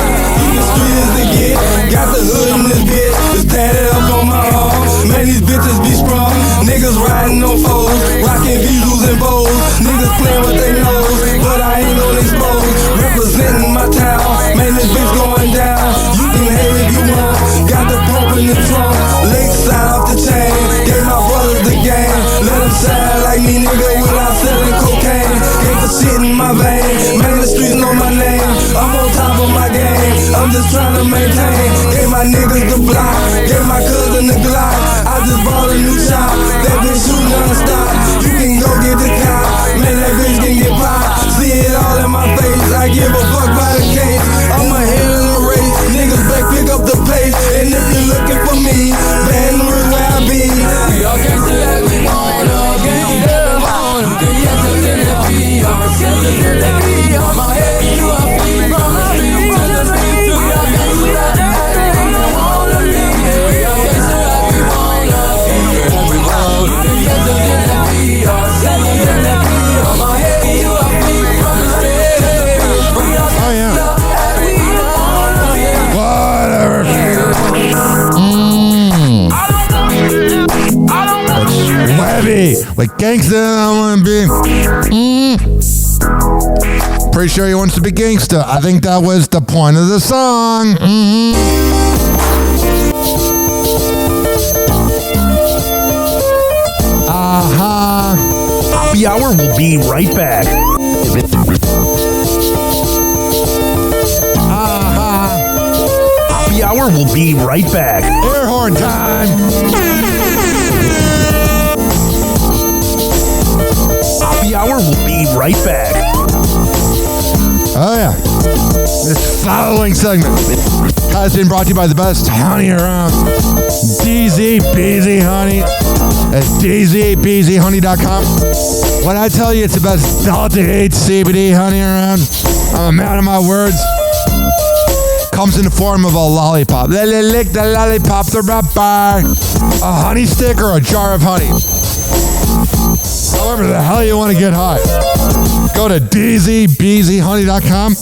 The street is the get, got the hood in this bitch. It's tatted up on my arm. Man, these bitches be sprung. Niggas riding on foes, rocking Beatz and bows. Niggas playing with their nose, but I ain't gon' expose. Representing my town, man, this bitch going down. You can hate if you want, got the pump in the trunk. Lakeside off the chain, gave my brothers the game. Let them shine like me, nigga, without selling cocaine. Get the shit in my vein, man, the streets know my name. I'm on top of my game, I'm just trying to maintain. Gave my niggas the block, gave my cousin the Glock. I just bought a new shop, that bitch shoot non-stop. You can go get the cop, man, that bitch can get popped. See it all in my face, I give a fuck by the case. I'm a head in the race, niggas back pick up the pace. And if you're looking for me, Baton Rouge where I be. We all gangsta like we wanna be. You can get us in the beat, I'm singing in the beat. On my head, you are free from the street to the street. We all gangsta like we wanna be. We all gangsta like we wanna be. You can get us in the beat, I'm singing in the beat. On my head, you are free from the street. We all gangsta like we wanna be. Whatever. Webby, like gangsta, I wanna be. Pretty sure he wants to be gangsta. I think that was the point of the song. Happy Hour will be right back. Happy Hour will be right back. Air horn time. Happy Hour will be right back. Oh, yeah. This following segment has been brought to you by the best honey around. DZ Beezy Honey at dzbzhoney.com. When I tell you it's the best Delta 8 CBD honey around, I'm a man of my words. Comes in the form of a lollipop. Lick the lollipop, the rubber. A honey stick or a jar of honey. However the hell you want to get high. Go to dzbzhoney.com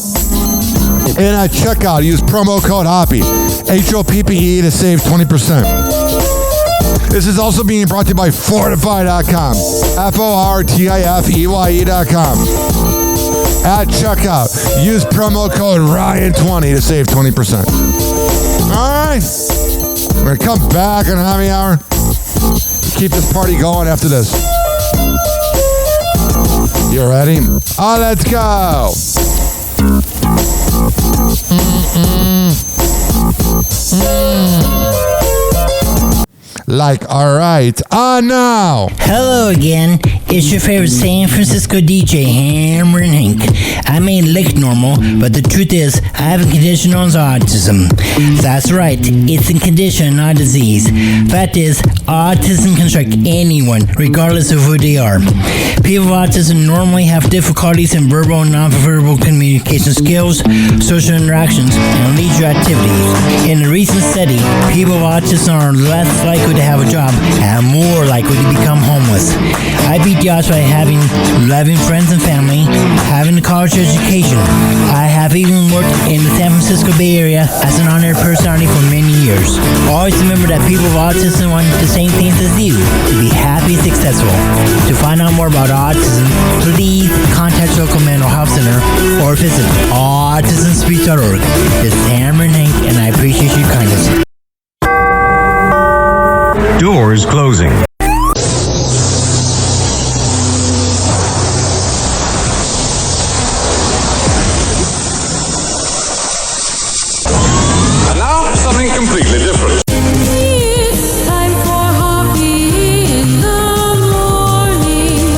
and at checkout use promo code Hoppe, HOPPE, to save 20%. This is also being brought to you by Fortify.com, FORTIFEYE.com. At checkout, use promo code Ryan20 to save 20%. All right, we're going to come back in a happy hour. Keep this party going after this. You ready? Oh, let's go. Like, all right. Now. Hello again. It's your favorite San Francisco DJ, Hammer and Hank. I may look normal, but the truth is, I have a condition known as autism. That's right. It's a condition, not a disease. Fact is, autism can strike anyone, regardless of who they are. People with autism normally have difficulties in verbal and non-verbal communication skills, social interactions, and leisure activities. In a recent study, people with autism are less likely to have a job and more likely to become homeless. I beat the odds by having loving friends and family, having a college education. I have even worked in the San Francisco Bay Area as an honored personality for many years. Always remember that people with autism want the same things as you, to be happy and successful. To find out more about autism, please contact your local mental health center or visit autismspeech.org. This is Hammer and Hank, and I appreciate your kindness. Doors closing. And now, something completely different. It's time for Hoppe in the morning.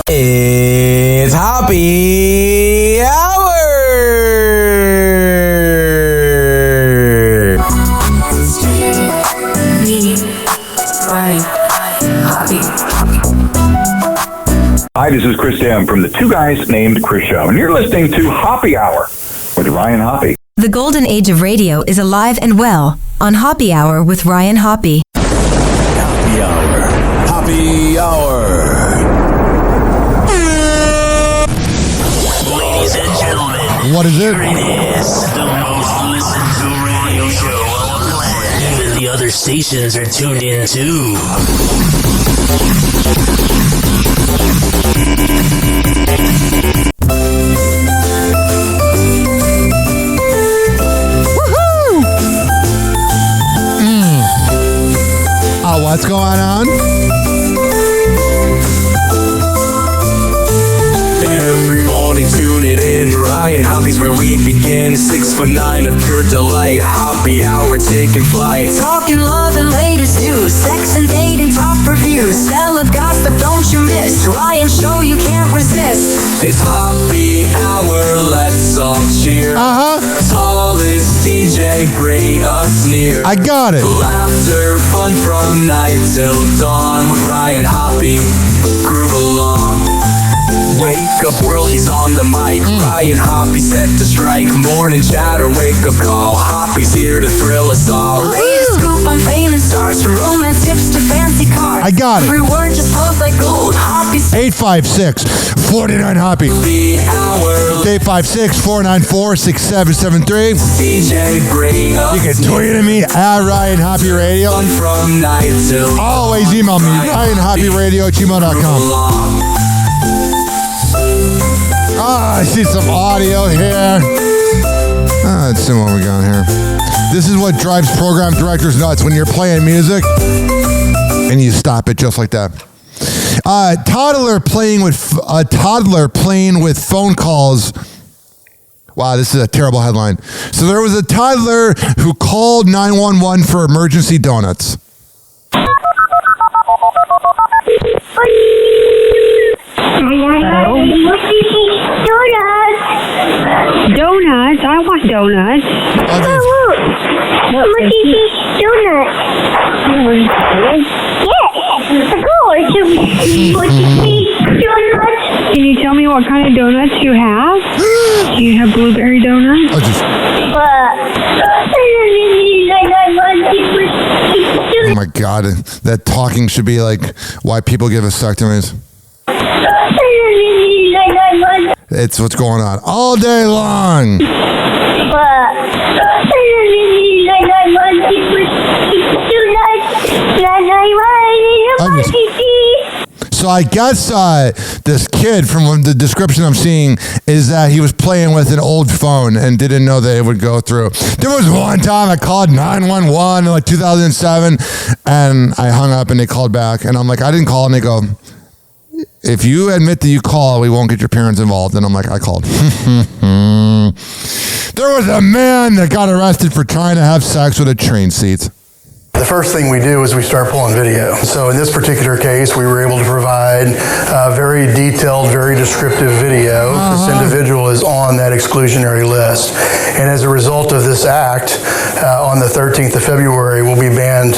It's Hoppe Hour. Hi, this is Chris Dam from the Two Guys Named Chris Show, and you're listening to Hoppe Hour with Ryan Hoppe. The golden age of radio is alive and well on Hoppe Hour with Ryan Hoppe. Hoppe Hour. Hoppe Hour. Ladies and gentlemen, what is it? Here it is, the most listened to radio show on the planet. Even the other stations are tuned in too. What's going on? Every morning, tune it in. Ryan Hoppe's where we begin. 6'9", a pure delight. Hoppe Hour taking flight. Talking love and latest news, sex and dating, top reviews, celeb gossip, don't you miss. Ryan Show, you can't resist. It's Hoppe Hour, let's all cheer. Tallest DJ, bring us near. I got it. Laughter, fun from night till dawn. With Ryan Hoppe, groove along. Wake up world, he's on the mic. Ryan Hoppe set to strike. Morning chatter, wake up call. Hoppe's here to thrill us all. Latest scoop on fame and stars, from romance tips to fancy cars. I got it. Every word just flows like gold. Hoppe's 856-49 Hoppe. 856-494-6773. DJ, bring us. You can tweet at me at Ryan Hoppe Radio. From night till always email me, RyanHoppeRadio@gmail.com. I see some audio here. Let's see what we got here. This is what drives program directors nuts when you're playing music and you stop it just like that. Toddler playing with phone calls. Wow, this is a terrible headline. So there was a toddler who called 911 for emergency donuts. Donuts? I want donuts. Can you tell me what kind of donuts you have? Do you have blueberry donuts? Oh my God, that talking should be like why people get vasectomies. It's what's going on all day long. So I guess this kid, from the description I'm seeing, is that he was playing with an old phone and didn't know that it would go through. There was one time I called 911 in like 2007, and I hung up and they called back, and I'm like, I didn't call, and they go, if you admit that you call, we won't get your parents involved. And I'm like, I called. There was a man that got arrested for trying to have sex with a train seat. The first thing we do is we start pulling video. So in this particular case, we were able to provide very detailed, very descriptive video. This individual is on that exclusionary list. And as a result of this act, on the 13th of February, we'll be banned,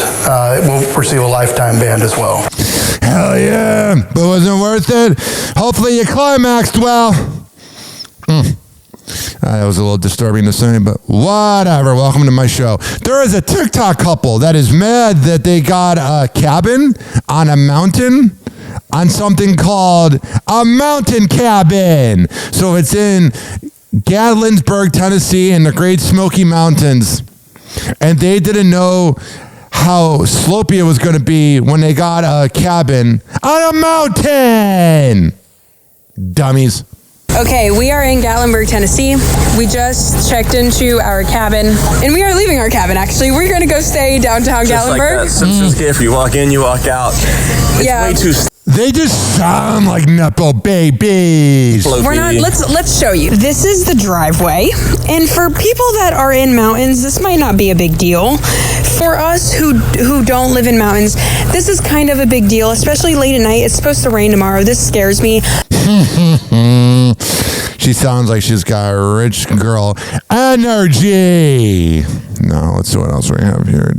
we'll receive a lifetime ban as well. Hell yeah, but was it worth it? Hopefully you climaxed well. That was a little disturbing to say, but whatever. Welcome to my show. There is a TikTok couple that is mad that they got a cabin on a mountain on something called a mountain cabin. So it's in Gatlinburg, Tennessee, in the Great Smoky Mountains. And they didn't know how slopey it was going to be when they got a cabin on a mountain. Dummies. Okay, we are in Gatlinburg, Tennessee. We just checked into our cabin, and we are leaving our cabin, actually. We're going to go stay downtown just Gatlinburg. Like that Simpsons gif, you walk in, you walk out. It's way too... They just sound like Nepo babies. We're not. Let's show you. This is the driveway, and for people that are in mountains, this might not be a big deal. For us who don't live in mountains, this is kind of a big deal, especially late at night. It's supposed to rain tomorrow. This scares me. She sounds like she's got rich girl energy. No, let's see what else we have here.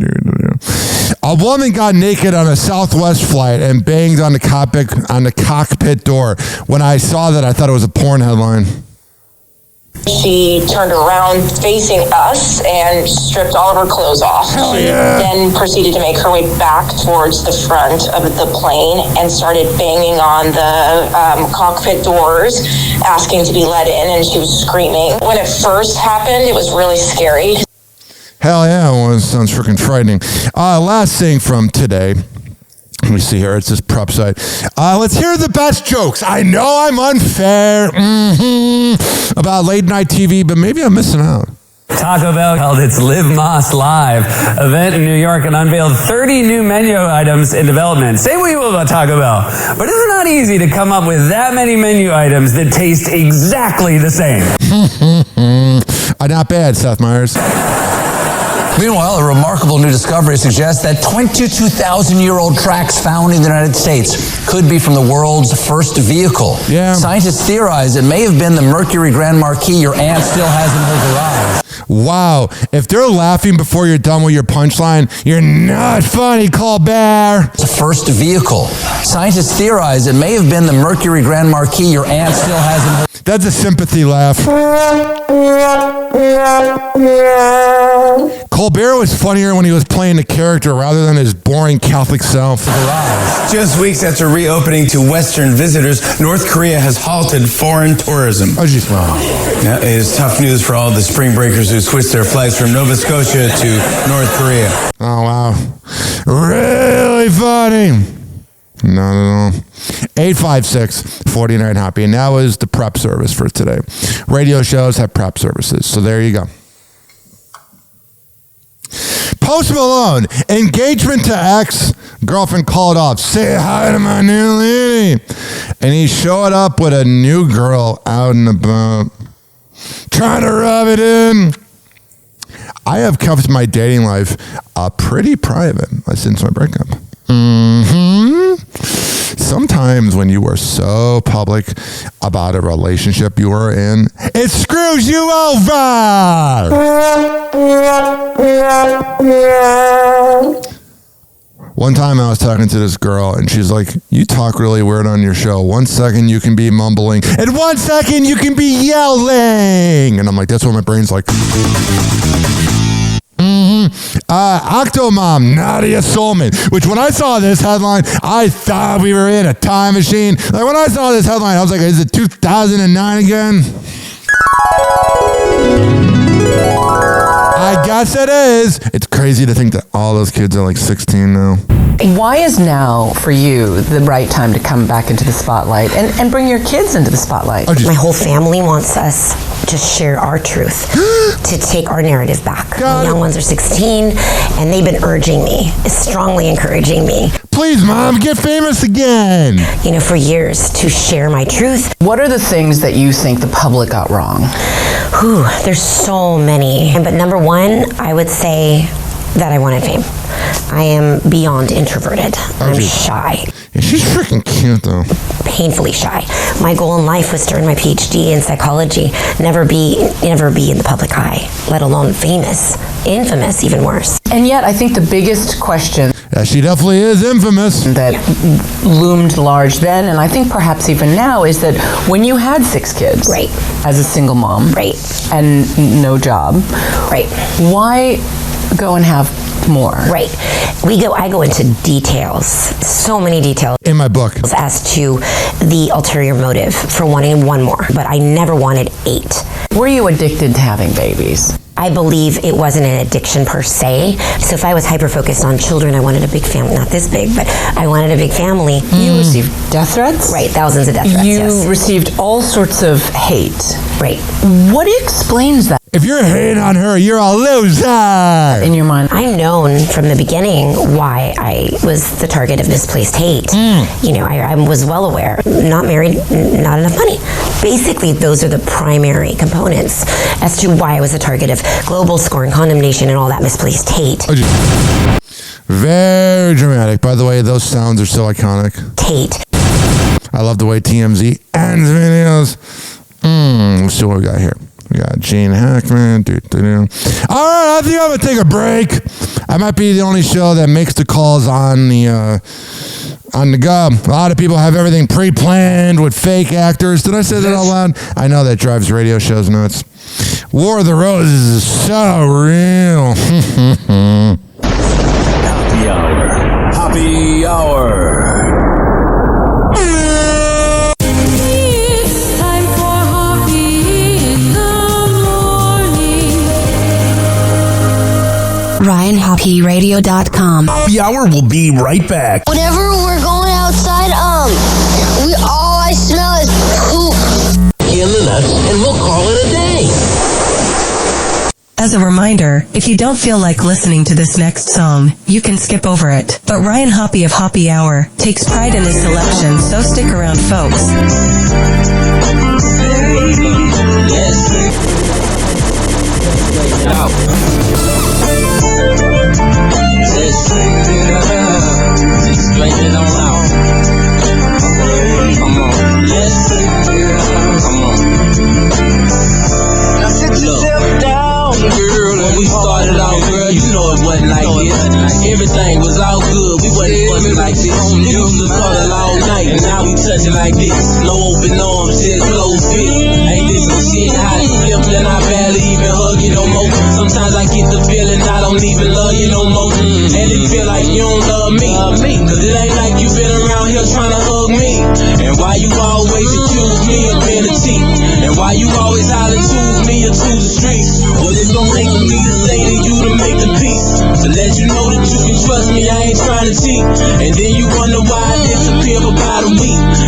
A woman got naked on a Southwest flight and banged on the cockpit door. When I saw that, I thought it was a porn headline. She turned around facing us and stripped all of her clothes off. She then proceeded to make her way back towards the front of the plane and started banging on the cockpit doors, asking to be let in, and she was screaming. When it first happened, it was really scary. Hell yeah, well, it sounds freaking frightening. Last thing from today. Let me see here. It's this prep site. Let's hear the best jokes. I know I'm unfair about late night TV, but maybe I'm missing out. Taco Bell held its Live Más Live event in New York and unveiled 30 new menu items in development. Say what you will about Taco Bell, but it's not easy to come up with that many menu items that taste exactly the same. Not bad, Seth Meyers. Meanwhile, a remarkable new discovery suggests that 22,000-year-old tracks found in the United States could be from the world's first vehicle. Yeah. Scientists theorize it may have been the Mercury Grand Marquis your aunt still has in her garage. Wow. If they're laughing before you're done with your punchline, you're not funny, Colbert. It's the first vehicle. Scientists theorize it may have been the Mercury Grand Marquis your aunt still has in her... That's a sympathy laugh. Colbert was funnier when he was playing the character rather than his boring Catholic self. Just weeks after reopening to Western visitors, North Korea has halted foreign tourism. Now, it is tough news for all the spring breakers who switched their flights from Nova Scotia to North Korea. Oh, wow. Really funny. Not at all. 856-49-HOPPY. And that was the prep service for today. Radio shows have prep services. So there you go. Post Malone, engagement to ex, girlfriend called off. Say hi to my new lady. And he showed up with a new girl out and about, trying to rub it in. I have kept my dating life pretty private since my breakup. Sometimes when you are so public about a relationship you are in, it screws you over. One time I was talking to this girl and she's like, you talk really weird on your show. 1 second you can be mumbling and 1 second you can be yelling. And I'm like, that's what my brain's like. Octomom, Nadia Solman, which when I saw this headline, I thought we were in a time machine. Like when I saw this headline, I was like, is it 2009 again? I guess it is. It's crazy to think that all those kids are like 16 now. Why is now for you the right time to come back into the spotlight and bring your kids into the spotlight? My whole family wants us to share our truth, to take our narrative back. The young ones are 16 and they've been urging me, strongly encouraging me. Please, Mom, get famous again. You know, for years to share my truth. What are the things that you think the public got wrong? There's so many. But number one, I would say that I wanted fame. I am beyond introverted. I'm shy. Yeah, she's freaking cute, though. Painfully shy. My goal in life was to earn my PhD in psychology, never be in the public eye, let alone famous, infamous, even worse. And yet, I think the biggest question... Yeah, she definitely is infamous. ...that loomed large then, and I think perhaps even now, is that when you had 6 kids... Right. ...as a single mom... Right. ...and no job... Right. ...why go and have more? Right. I go into details, so many details. In my book. As to the ulterior motive for wanting one more, but I never wanted 8. Were you addicted to having babies? I believe it wasn't an addiction per se. So if I was hyper-focused on children, I wanted a big family. Not this big, but I wanted a big family. You received death threats? Right, thousands of death threats, You received all sorts of hate. Right. What explains that? If you're hating on her, you're a loser. In your mind. I'm known from the beginning why I was the target of misplaced hate. You know, I was well aware. Not married, not enough money. Basically, those are the primary components as to why I was the target of global scorn, condemnation, and all that misplaced hate. Very dramatic. By the way, those sounds are so iconic. Hate. I love the way TMZ ends videos. Let's see what we got here. We got Gene Hackman. All right, I think I'm going to take a break. I might be the only show that makes the calls on the go. A lot of people have everything pre-planned with fake actors. Did I say that out loud? I know that drives radio shows nuts. War of the Roses is so real. Happy hour. Happy hour. RyanHoppyRadio.com. Happy hour will be right back. Whenever we're going outside, all I smell is poop. In the nuts, and we'll call it a day. As a reminder, if you don't feel like listening to this next song, you can skip over it. But Ryan Hoppe of Hoppe Hour takes pride in his selection, so stick around, folks. Explain it all out. Come on. Come on. Now sit yourself down, girl. When we started out, girl, you know it wasn't like this. Everything was all good. We wasn't fussing like this. We used to cuddle all night, and now we touching like this. No open arms, just closed fists. Ain't this some shit hot? Then I barely even hug you no more. Sometimes I get the feeling I don't even love you no more. And it feel like you don't love me. Cause it ain't like you been around here trying to hug me. And why you always accuse me of being a cheat? And why you always holler choose me or choose the streets? Well, it's gonna take me to say to you to make the peace. To let you know that you can trust me, I ain't trying to cheat. And then you wonder why I did some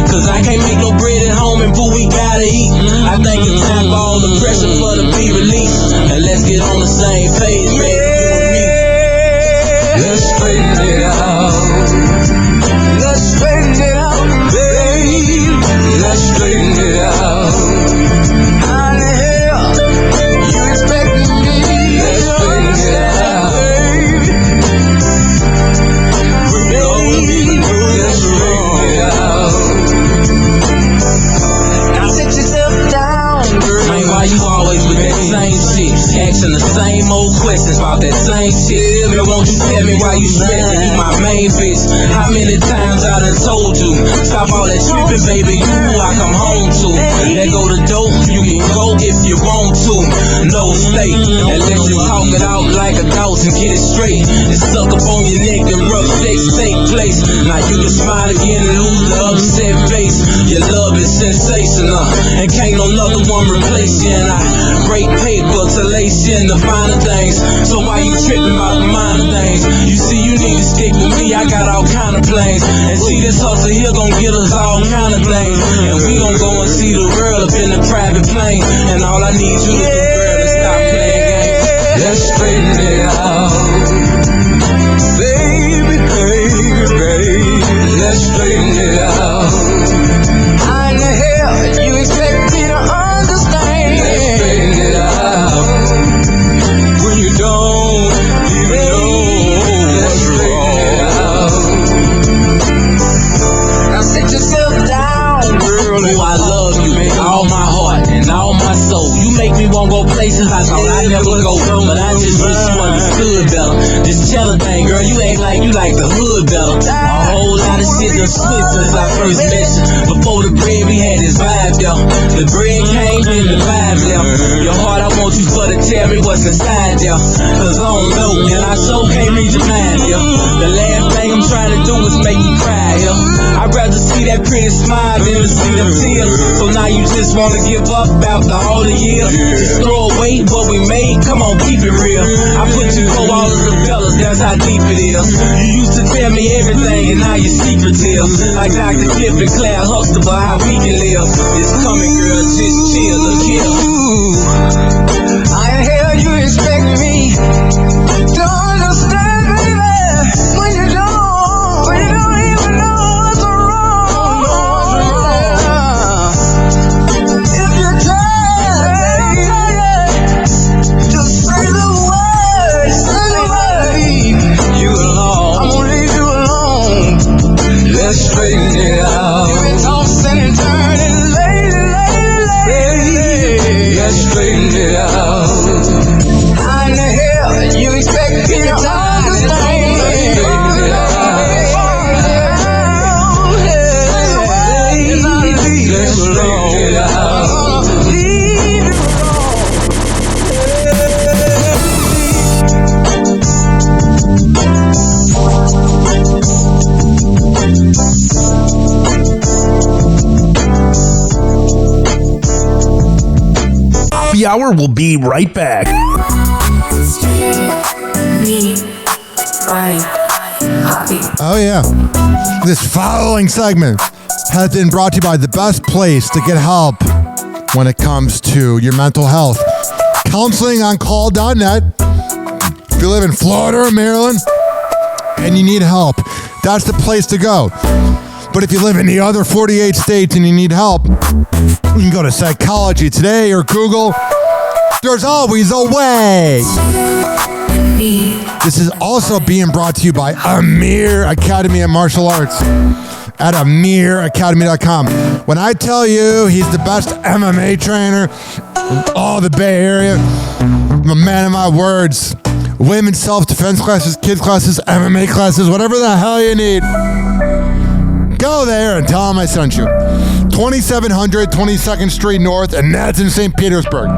Cause I can't make no bread at home and boo, we gotta eat. I think it's time for all the pressure for the be released. And let's get on the same page, baby, you and me. Let's straighten it out. Let's straighten it out, babe. Let's straighten it out. How the hell you expecting me? Let's straighten it out, babe. Let's straighten it out. Now sit yourself down, girl. Man, why you always with that same shit? Asking the same old questions about that same shit. Girl, won't you tell me why you stressing? You my main bitch. How many times I done told you? Stop all that tripping, baby. You who I come home to. Let go the dope. You can go if you want to. No stay. And let you talk it out like adults and get it straight. And suck up on your neck and rough sex take place. Now you can smile again and lose the upset face. Your love is sensational. And can't no other one replace you. And I break paper to lace you in the finer things. So why you tripping about the minor things? You see, you need to stick with me. I got all kind of planes. And see, this hustle here gon' get us all kind of things. And we gon' go and see the world up in the private plane. And all I need you to do, girl, is stop playing games. Let's straighten it out. Baby, baby, baby. Let's straighten it out. How in the hell you expect me to understand? Let's straighten it out. When you don't even know what's wrong. Now sit yourself down, girl. Oh, I love you with all my heart and all my soul. You make me wanna go places I thought I'd never go. But I just wish you understood better. This chiller thing, girl, you act like you like the hood better. A whole lot of shit done switched since I first met you. Before the bread, we had this vibe, yo. The bread came, then the vibe left. Your heart, I want you for to tell me what's inside, yo. Cause I don't know, and I so can't read your mind, yo. The last thing I'm trying to do is make you cry, yo. I'd rather see that pretty smile than to see them tears. So now you just wanna give up after all the years. Just throw away what we made, come on, keep it real. I put you for all of the fellas, that's how deep it is. You used to tell me everything, and now your secret is. Like Dr. Cliff and Claire Huxtable, how we can live. It's coming, girl, just chill, look here. How the hell you expect me to understand, baby, when you don't even know what's wrong? If you try, just say the word, you alone. I'm gonna leave you alone. Let's straighten it out. You've been tossing and turning lately. Let's straighten it out. How in the hell you expect me to understand? Let's straighten it out. Let's straighten it out. Happy Hour will be right back. Oh, yeah. This following segment has been brought to you by the best place to get help when it comes to your mental health. Counseling on call.net. If you live in Florida or Maryland and you need help, that's the place to go. But if you live in the other 48 states and you need help, you can go to Psychology Today or Google. There's always a way. This is also being brought to you by Amir Academy of Martial Arts at amiracademy.com. When I tell you he's the best MMA trainer in all the Bay Area, I'm a man of my words. Women's self-defense classes, kids classes, MMA classes, whatever the hell you need. Go there and tell him I sent you. 2700 22nd Street North, and that's in St. Petersburg.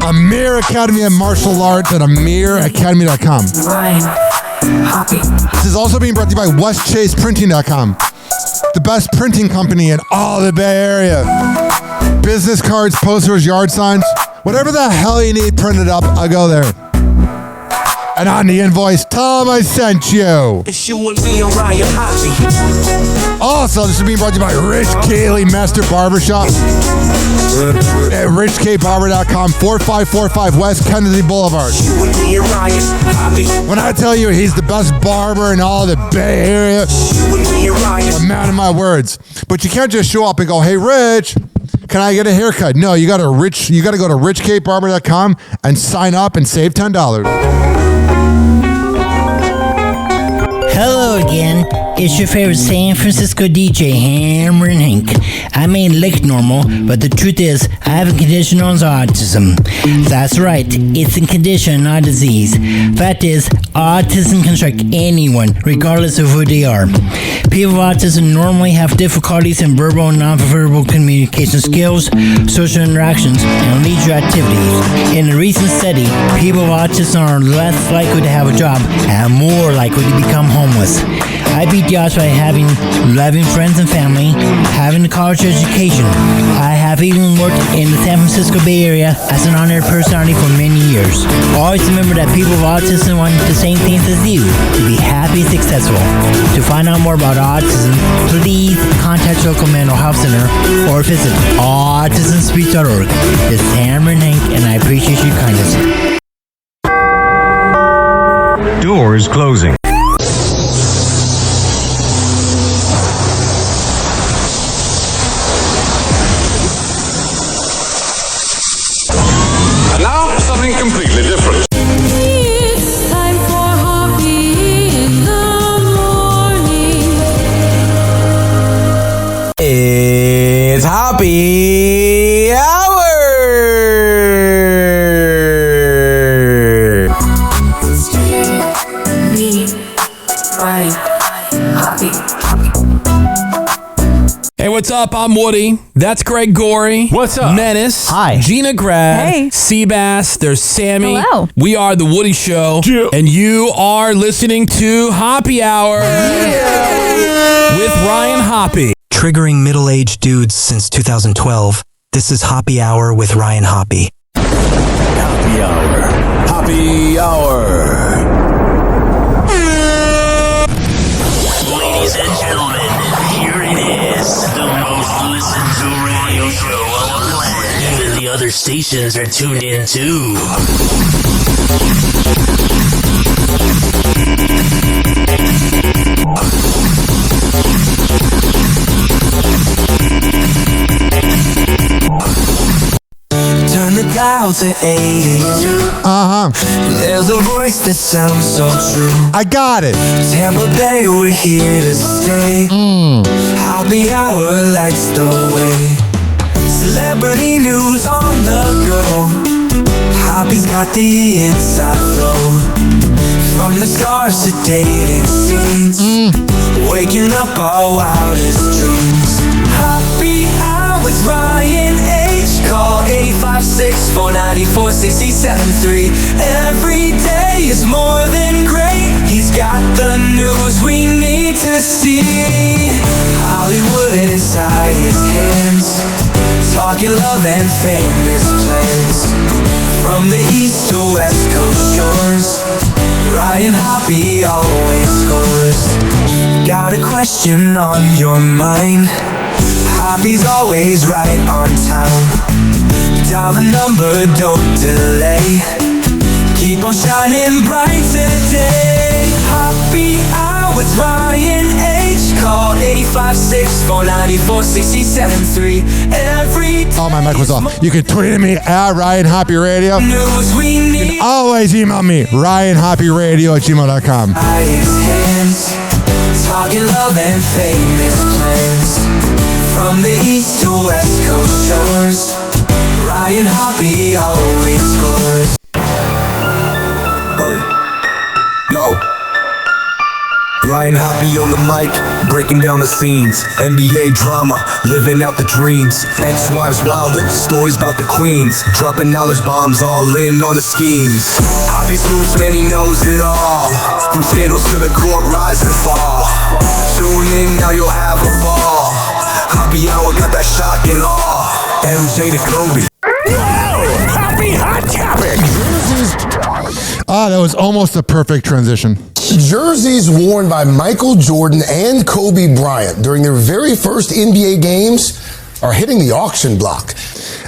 Amir Academy of Martial Arts at amiracademy.com. This is also being brought to you by westchaseprinting.com. The best printing company in all the Bay Area. Business cards, posters, yard signs, whatever the hell you need printed up, I go there. And on the invoice, tell them I sent you. It's you and me and Ryan Hoppe. Also, this is being brought to you by Rich Cayley Master Barbershop at richkbarber.com, 4545 West Kennedy Boulevard. You and me and Ryan Hoppe. When I tell you he's the best barber in all the Bay Area, You and me and Ryan. a man of my words. But you can't just show up and go, hey, Rich, can I get a haircut? No, you got to go to richkbarber.com and sign up and save $10. Hello again. It's your favorite San Francisco DJ, Hammer and Hank. I may look normal, but the truth is, I have a condition known as autism. That's right, it's a condition, not a disease. Fact is, autism can strike anyone, regardless of who they are. People with autism normally have difficulties in verbal and non-verbal communication skills, social interactions, and leisure activities. In a recent study, people with autism are less likely to have a job and more likely to become homeless. I beat the odds by having loving friends and family, having a college education. I have even worked in the San Francisco Bay Area as an honored personality for many years. Always remember that people with autism want the same things as you, to be happy and successful. To find out more about autism, please contact your local mental health center or visit autismspeech.org. This is Hammer and Hank, and I appreciate your kindness. Doors closing. Now, something completely different. It's time for Hoppe in the morning. It's Hoppe Hour! Me, Ryan, Hoppe. Hey, what's up? I'm Woody. That's Greg Gorey. What's up? Menace. Hi. Gina Grad. Hey. Seabass. There's Sammy. Hello. We are The Woody Show. Yeah. And you are listening to Hoppe Hour with Ryan Hoppe. Triggering middle-aged dudes since 2012. This is Hoppe Hour with Ryan Hoppe. Hoppe Hour. Hoppe Hour. Ladies and gentlemen, here it is. The most listened to radio show on the planet. Even the other stations are tuned in too. Turn the dial to 82. There's a voice that sounds so true. I got it. Tampa Bay, we're here to stay. Hoppe Hour lights the way. Celebrity news on the go. Hoppe's got the inside flow. From the stars to dating scenes. Waking up our wildest dreams. Hoppe Hour with Ryan H. Call 856-494-6073. Every day is more than great. He's got the news we need to see. Hollywood inside his hands. Talking love and famous plans. From the east to west coast shores. Ryan Hoppe always scores. Got a question on your mind? Hoppe's always right on time. Dial the number, don't delay. Keep on shining bright today. Hoppe Hour with Ryan H. Call 856-494-6073. Every Oh, my mic was off. You can tweet at me at Ryan Hoppe Radio. news we You need. can always email me, RyanHoppeRadio@gmail.com. His hands, talking love and famous plans. From the east to west coast shores, Ryan Hoppe always scores. Yo. Ryan Hoppe on the mic, breaking down the scenes. NBA drama, living out the dreams. Ex-wives wilder, stories about the queens. Dropping knowledge bombs, all in on the schemes. Hoppe smooths, man, he knows it all. From scandals to the court, rise and fall. Tune in, now you'll have a ball. Hoppe Hour got that shock and awe. MJ to Kobe. Hoppe Hot Topic. That was almost a perfect transition. Jerseys worn by Michael Jordan and Kobe Bryant during their very first NBA games are hitting the auction block.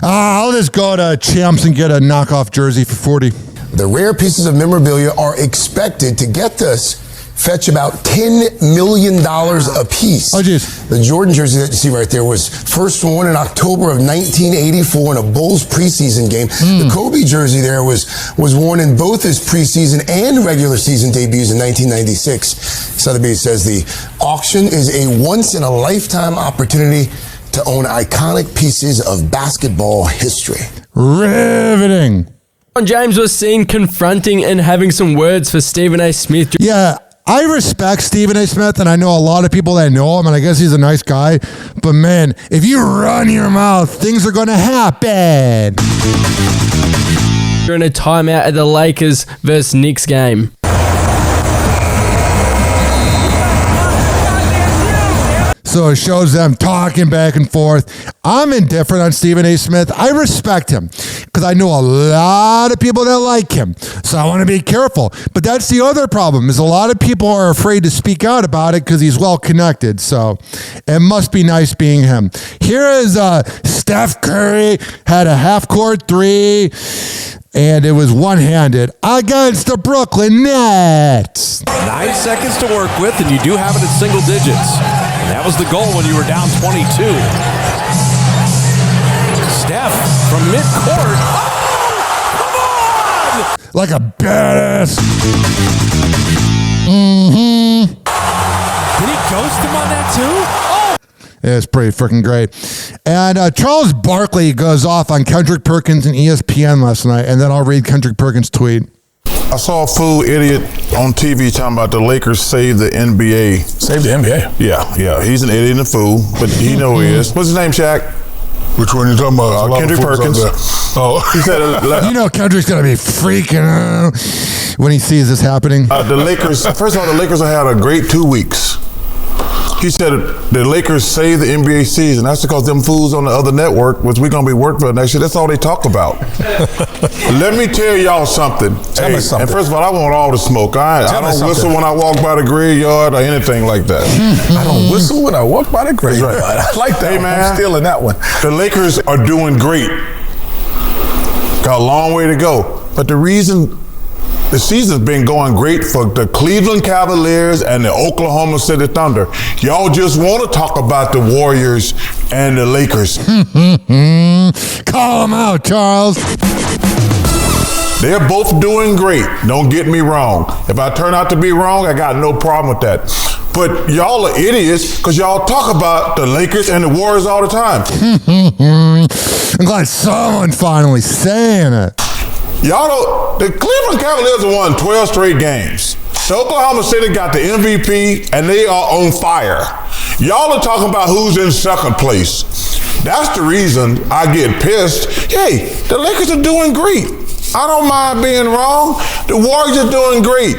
I'll just go to Champs and get a knockoff jersey for $40. The rare pieces of memorabilia are expected to, get this, fetch about $10 million a piece. Oh, jeez. The Jordan jersey that you see right there was first worn in October of 1984 in a Bulls preseason game. The Kobe jersey there was worn in both his preseason and regular season debuts in 1996. Sotheby's says the auction is a once-in-a-lifetime opportunity to own iconic pieces of basketball history. Riveting. James was seen confronting and having some words for Stephen A. Smith. Yeah, I respect Stephen A. Smith, and I know a lot of people that know him, and I guess he's a nice guy. But man, if you run your mouth, things are going to happen. During a timeout at the Lakers versus Knicks game. So it shows them talking back and forth. I'm indifferent on Stephen A. Smith. I respect him because I know a lot of people that like him. So I want to be careful. But that's the other problem is a lot of people are afraid to speak out about it because he's well connected. So it must be nice being him. Here is Steph Curry had a half-court three. And it was one-handed against the Brooklyn Nets. 9 seconds to work with, and you do have it at single digits. And that was the goal when you were down 22. Steph from midcourt. Oh, come on! Like a badass. Did he ghost him on that too? It's pretty freaking great. And Charles Barkley goes off on Kendrick Perkins and ESPN last night, and then I'll read Kendrick Perkins' tweet. I saw a fool idiot on TV talking about the Lakers save the NBA. Save the NBA? Yeah. He's an idiot and a fool, but he know he is. What's his name, Shaq? Which one are you talking about? Kendrick Perkins. Oh. He said, you know Kendrick's going to be freaking out when he sees this happening. The Lakers, first of all, the Lakers have had a great 2 weeks. He said the Lakers saved the NBA season. That's because them fools on the other network, which we're going to be working for next year, that's all they talk about. Let me tell y'all something. Tell me something. And first of all, I want all the smoke. I don't whistle when I walk by the graveyard or anything like that. I don't whistle when I walk by the graveyard. I like that. Hey, man. I'm stealing that one. The Lakers are doing great. Got a long way to go. But the reason the season's been going great for the Cleveland Cavaliers and the Oklahoma City Thunder. Y'all just want to talk about the Warriors and the Lakers. Call them out, Charles. They're both doing great. Don't get me wrong. If I turn out to be wrong, I got no problem with that. But y'all are idiots because y'all talk about the Lakers and the Warriors all the time. I'm glad someone's finally saying it. Y'all don't, the Cleveland Cavaliers have won 12 straight games. The Oklahoma City got the MVP and they are on fire. Y'all are talking about who's in second place. That's the reason I get pissed. Hey, the Lakers are doing great. I don't mind being wrong. The Warriors are doing great.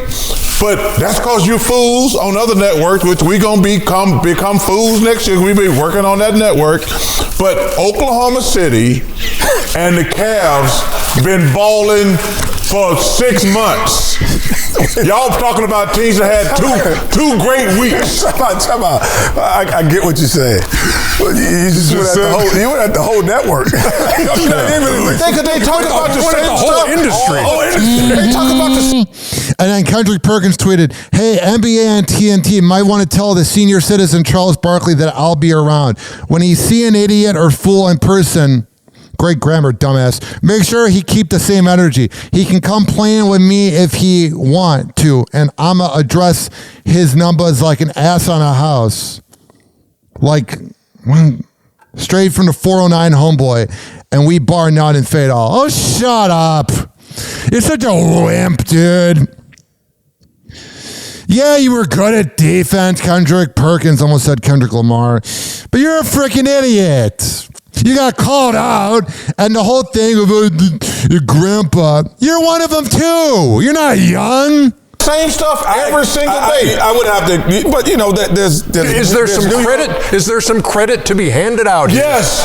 But that's because you fools on other networks, which we going to become fools next year. We be working on that network. But Oklahoma City and the Cavs been balling for 6 months. Y'all talking about teams that had two great weeks. Time out. I get what you're saying. You went at the whole network. They talk about the same whole industry. They talk about the. And then Kendrick Perkins tweeted, "Hey, NBA and TNT might want to tell the senior citizen Charles Barkley that I'll be around. When he see an idiot or fool in person, great grammar, dumbass, make sure he keep the same energy. He can come playing with me if he want to, and I'ma address his numbers like an ass on a house. Like, straight from the 409 homeboy, and we bar none and fade all." Oh, shut up. You're such a wimp, dude. Yeah, you were good at defense, Kendrick Perkins. Almost said Kendrick Lamar. But you're a freaking idiot. You got called out, and the whole thing of your grandpa, you're one of them too. You're not young. same stuff every single day. I would have to, but you know, there's Is there some credit? Is there some credit to be handed out here? Yes.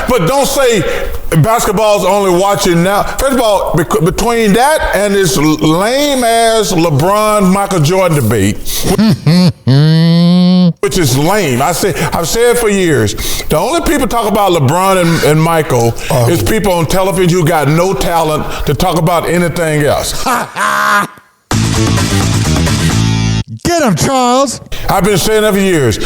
But don't say basketball's only watching now. First of all, between that and this lame ass LeBron Michael Jordan debate, which is lame. I've said for years, the only people talk about LeBron and Michael is people on television who got no talent to talk about anything else. Get him, Charles. I've been saying that for years.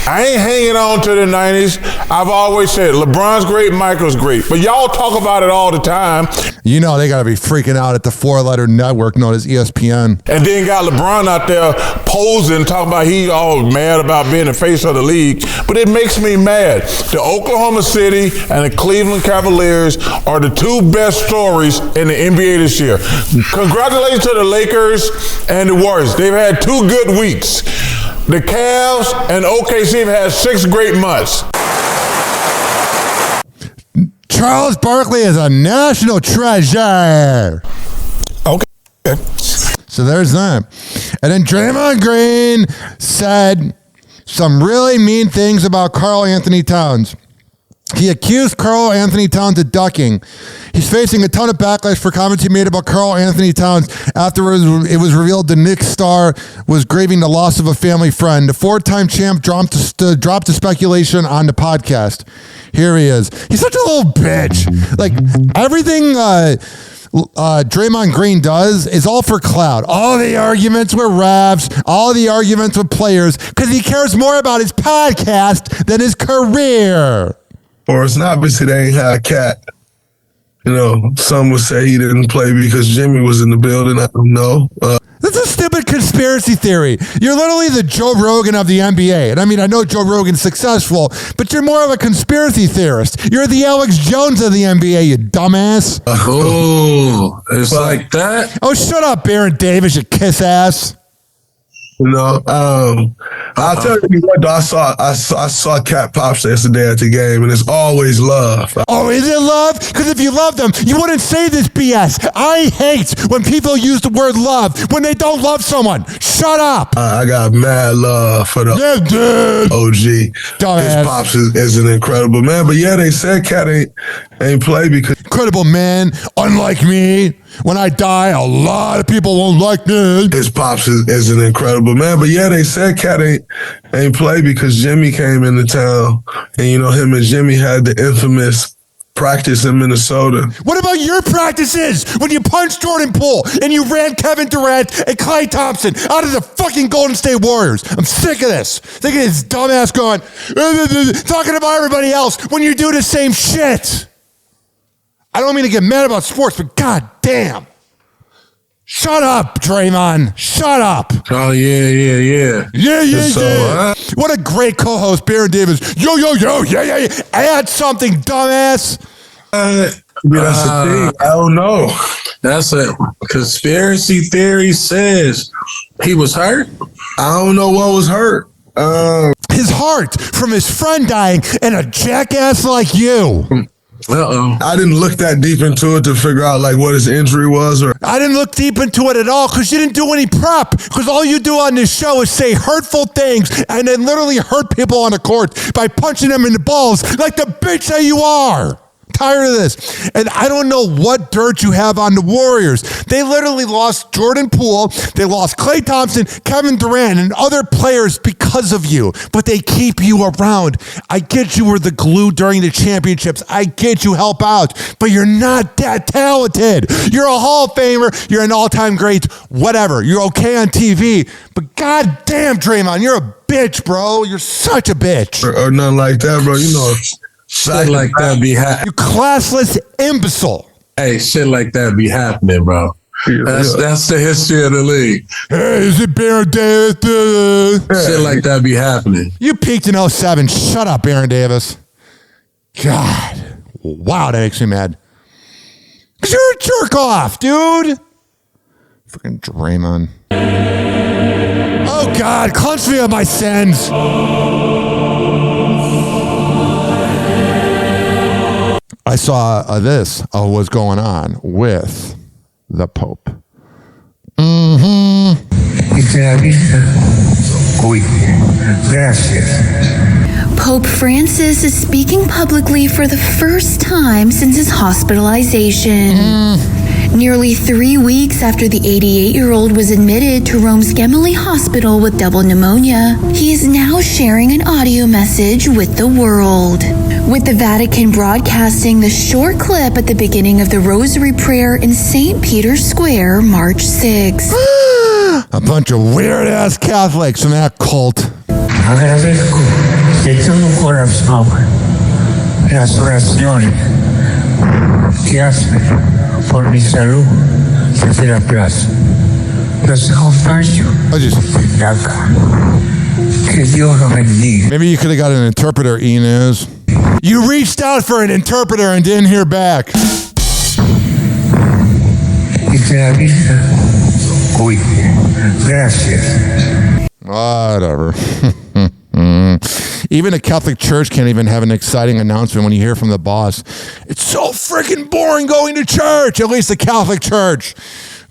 I ain't hanging on to the 90s. I've always said LeBron's great, Michael's great. But y'all talk about it all the time. You know they got to be freaking out at the 4-letter network known as ESPN. And then got LeBron out there posing, talking about he all mad about being the face of the league. But it makes me mad. The Oklahoma City and the Cleveland Cavaliers are the two best stories in the NBA this year. Congratulations to the Lakers and the Warriors. They've had 2 good weeks. The Cavs and OKC have had 6 great months. Charles Barkley is a national treasure. Okay. So there's that. And then Draymond Green said some really mean things about Karl Anthony Towns. He accused Karl Anthony Towns of ducking. He's facing a ton of backlash for comments he made about Karl Anthony Towns after it was revealed the Knicks star was grieving the loss of a family friend. The 4-time champ dropped the speculation on the podcast. Here he is. He's such a little bitch. Like, everything Draymond Green does is all for clout. All the arguments with refs, all the arguments with players, because he cares more about his podcast than his career. Or it's not because they ain't had a cat. You know, some would say he didn't play because Jimmy was in the building. I don't know. That's a stupid conspiracy theory. You're literally the Joe Rogan of the NBA. And I mean, I know Joe Rogan's successful, but you're more of a conspiracy theorist. You're the Alex Jones of the NBA, you dumbass. Oh, it's like that? Oh, shut up, Baron Davis, you kiss ass. You know, I'll tell you what, though, I saw Cat Pops yesterday at the game, and it's always love. Oh, is it love? Because if you love them, you wouldn't say this BS. I hate when people use the word love when they don't love someone. Shut up. I got mad love for the OG. Dumbass. His Pops is an incredible man, but yeah, they said Cat ain't play because... Incredible man, unlike me. When I die, a lot of people won't like me. His Pops is an incredible man, but yeah, they said Cat ain't play because Jimmy came into town, and you know him and Jimmy had the infamous practice in Minnesota. What about your practices when you punched Jordan Poole and you ran Kevin Durant and Klay Thompson out of the fucking Golden State Warriors? I'm sick of this. Sick of this dumbass going, talking about everybody else when you do the same shit. I don't mean to get mad about sports, but god damn. Shut up, Draymond. Shut up. Oh, yeah. Yeah. What a great co-host, Baron Davis. Yo, yeah. Add something, dumbass. That's the thing. I don't know. That's a conspiracy theory says he was hurt. I don't know what was hurt. His heart from his friend dying and a jackass like you. I didn't look that deep into it to figure out like what his injury was. Or I didn't look deep into it at all because you didn't do any prep. Because all you do on this show is say hurtful things and then literally hurt people on the court by punching them in the balls like the bitch that you are. Tired of this. And I don't know what dirt you have on the Warriors. They literally lost Jordan Poole. They lost Klay Thompson, Kevin Durant, and other players because of you. But they keep you around. I get you were the glue during the championships. I get you help out. But you're not that talented. You're a Hall of Famer. You're an all-time great. Whatever. You're okay on TV. But goddamn, Draymond, you're a bitch, bro. You're such a bitch. Or nothing like that, bro. You know, shit like that be happening. You classless imbecile. Hey, shit like that be happening, bro. That's the history of the league. Hey, is it Baron Davis? Shit like that be happening. You peaked in 07. Shut up, Baron Davis. God. Wow, that makes me mad. Because you're a jerk off, dude. Freaking Draymond. Oh, God. Cleanse me of my sins. I saw what's going on with the Pope. Mm-hmm. Pope Francis is speaking publicly for the first time since his hospitalization. Nearly 3 weeks after the 88-year-old was admitted to Rome's Gemelli Hospital with double pneumonia, he is now sharing an audio message with the world. With the Vatican broadcasting the short clip at the beginning of the Rosary Prayer in St. Peter's Square, March 6th. A bunch of weird-ass Catholics from that cult. Agradezco de todo corazón las oraciones que hacen por mi salud desde la plaza. Los acompaño desde acá. Que Dios lo bendiga. Maybe you could have got an interpreter, Enos. You reached out for an interpreter and didn't hear back. Y que la Virgen cuide. Gracias. Whatever. Even a Catholic church can't even have an exciting announcement when you hear from the boss. It's so freaking boring going to church, at least the Catholic church.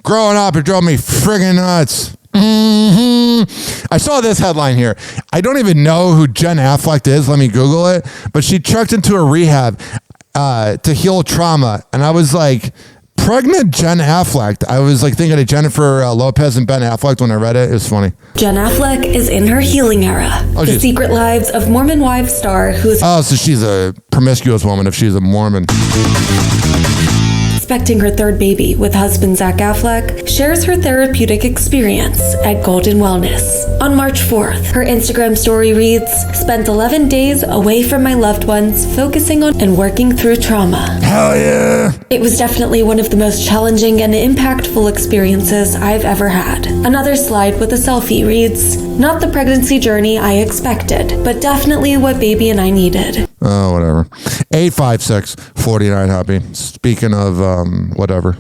Growing up, it drove me friggin' nuts. I saw this headline here. I don't even know who Jen Affleck is. Let me Google it. But she checked into a rehab to heal trauma. And I was like, pregnant Jen Affleck. I was like thinking of Jennifer Lopez and Ben Affleck when I read it. It was funny. Jen Affleck is in her healing era. The Secret Lives of Mormon Wives star who's... Oh, so she's a promiscuous woman if she's a Mormon. Expecting her third baby with husband Zach Affleck, shares her therapeutic experience at Golden Wellness. On March 4th, her Instagram story reads, "Spent 11 days away from my loved ones, focusing on and working through trauma. Hell yeah! It was definitely one of the most challenging and impactful experiences I've ever had." Another slide with a selfie reads, "Not the pregnancy journey I expected, but definitely what baby and I needed." Oh, whatever. 856-49 Hoppe. Speaking of whatever.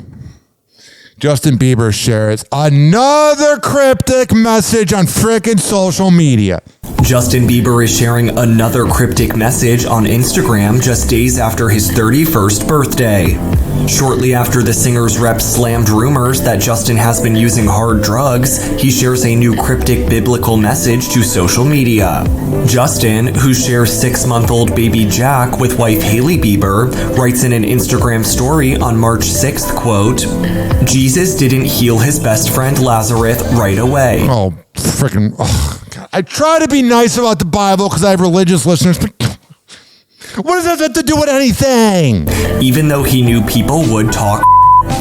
Justin Bieber shares another cryptic message on frickin' social media. Justin Bieber is sharing another cryptic message on Instagram just days after his 31st birthday. Shortly after the singer's rep slammed rumors that Justin has been using hard drugs, he shares a new cryptic biblical message to social media. Justin, who shares 6-month-old baby Jack with wife Hailey Bieber, writes in an Instagram story on March 6th, quote, "Jesus didn't heal his best friend Lazarus right away." Oh, freaking... Oh, God. I try to be nice about the Bible because I have religious listeners, but what does that have to do with anything? Even though he knew people would talk,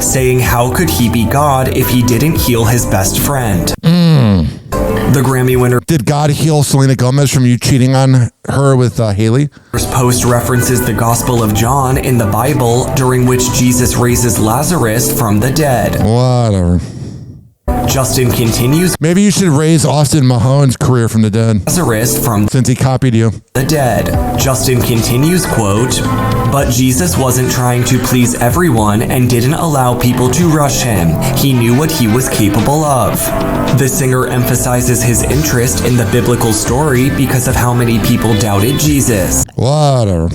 saying how could he be God if he didn't heal his best friend? The Grammy winner... Did God heal Selena Gomez from you cheating on her with Haley? Post references the Gospel of John in the Bible, during which Jesus raises Lazarus from the dead. Whatever. Justin continues... Maybe you should raise Austin Mahone's career from the dead. Lazarus from... Since he copied you. The dead. Justin continues, quote, "But Jesus wasn't trying to please everyone and didn't allow people to rush him. He knew what he was capable of." The singer emphasizes his interest in the biblical story because of how many people doubted Jesus. Whatever.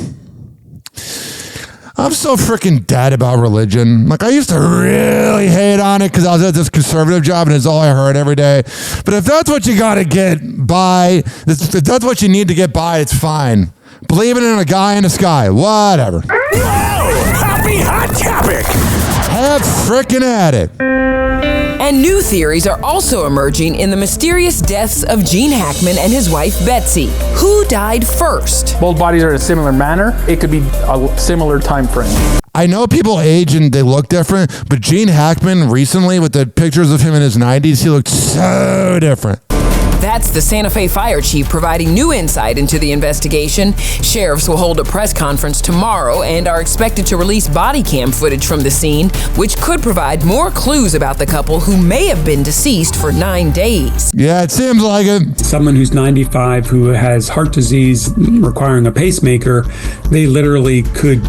I'm so freaking dead about religion. Like, I used to really hate on it because I was at this conservative job and it's all I heard every day. But if that's what you got to get by, if that's what you need to get by, it's fine. Believing in a guy in the sky, whatever. Whoa! Happy hot topic! Have frickin' at it. And new theories are also emerging in the mysterious deaths of Gene Hackman and his wife Betsy. Who died first? Both bodies are in a similar manner. It could be a similar time frame. I know people age and they look different, but Gene Hackman recently, with the pictures of him in his 90s, he looked so different. That's the Santa Fe fire chief providing new insight into the investigation. Sheriffs will hold a press conference tomorrow and are expected to release body cam footage from the scene, which could provide more clues about the couple who may have been deceased for 9 days. Yeah, it seems like it. Someone who's 95 who has heart disease requiring a pacemaker, they literally could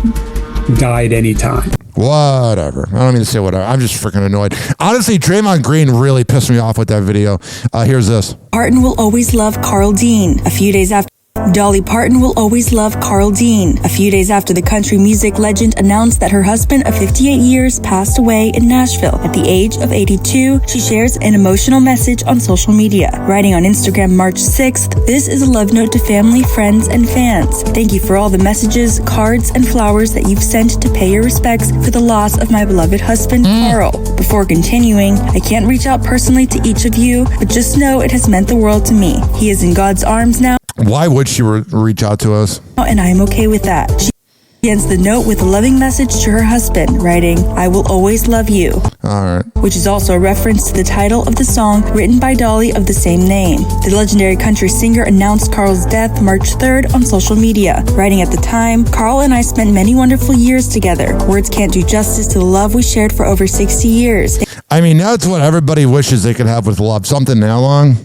die at any time. Whatever. I don't mean to say whatever. I'm just freaking annoyed. Honestly, Draymond Green really pissed me off with that video. Here's this. Martin will always love Carl Dean. A few days after Dolly Parton will always love Carl Dean. A few days after the country music legend announced that her husband of 58 years passed away in Nashville at the age of 82, she shares an emotional message on social media. Writing on Instagram March 6th, "This is a love note to family, friends, and fans. Thank you for all the messages, cards, and flowers that you've sent to pay your respects for the loss of my beloved husband, Carl." Before continuing, "I can't reach out personally to each of you, but just know it has meant the world to me. He is in God's arms now." Why would she reach out to us? "And I am okay with that." She ends the note with a loving message to her husband, writing, "I will always love you." All right. Which is also a reference to the title of the song written by Dolly of the same name. The legendary country singer announced Carl's death March 3rd on social media, writing at the time, "Carl and I spent many wonderful years together. Words can't do justice to the love we shared for over 60 years. I mean, that's what everybody wishes they could have with love. Something that long.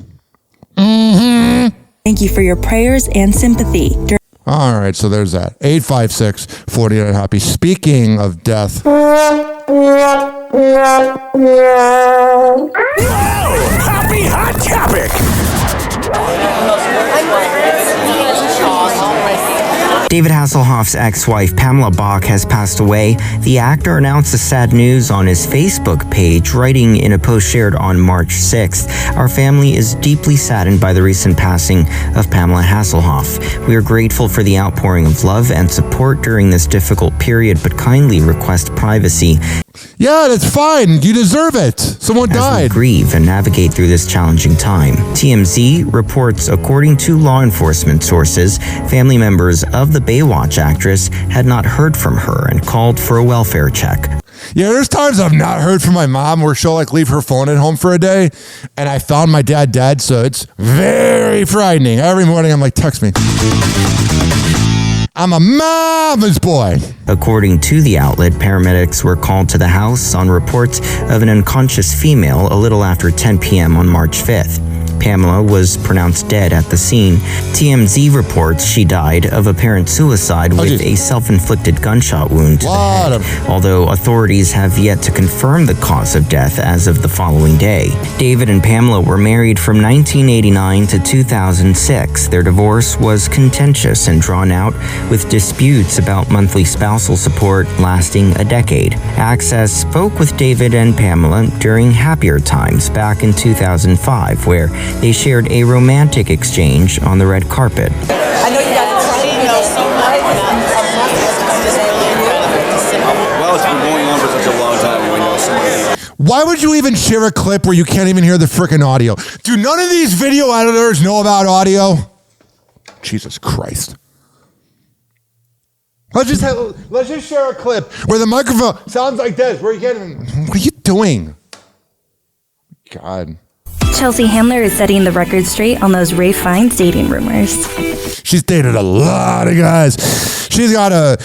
Thank you for your prayers and sympathy." All right, so there's that. 856-49-HOPPY. Speaking of death. Happy Hot Topic! David Hasselhoff's ex-wife Pamela Bach has passed away. The actor announced the sad news on his Facebook page, writing in a post shared on March 6th, "Our family is deeply saddened by the recent passing of Pamela Hasselhoff. We are grateful for the outpouring of love and support during this difficult period, but kindly request privacy." Yeah, that's fine. You deserve it. Someone died. As we grieve and navigate through this challenging time. TMZ reports, according to law enforcement sources, family members of the Baywatch actress had not heard from her and called for a welfare check. Yeah, there's times I've not heard from my mom where she'll like leave her phone at home for a day, and I found my dad dead, so it's very frightening. Every morning I'm like, text me. I'm a mama's boy. According to the outlet, paramedics were called to the house on reports of an unconscious female a little after 10 p.m. on March 5th. Pamela was pronounced dead at the scene. TMZ reports she died of apparent suicide with a self-inflicted gunshot wound to the head, although authorities have yet to confirm the cause of death as of the following day. David and Pamela were married from 1989 to 2006. Their divorce was contentious and drawn out, with disputes about monthly spousal support lasting a decade. Access spoke with David and Pamela during happier times back in 2005, where they shared a romantic exchange on the red carpet. I know you guys are trying to know so much. Well, it's been going on for such a long time, and we know so much. Why would you even share a clip where you can't even hear the freaking audio? Do none of these video editors know about audio? Jesus Christ. Let's just share a clip where the microphone sounds like this. Where you getting? What are you doing? God. Chelsea Handler is setting the record straight on those Ralph Fiennes dating rumors. She's dated a lot of guys. She's got a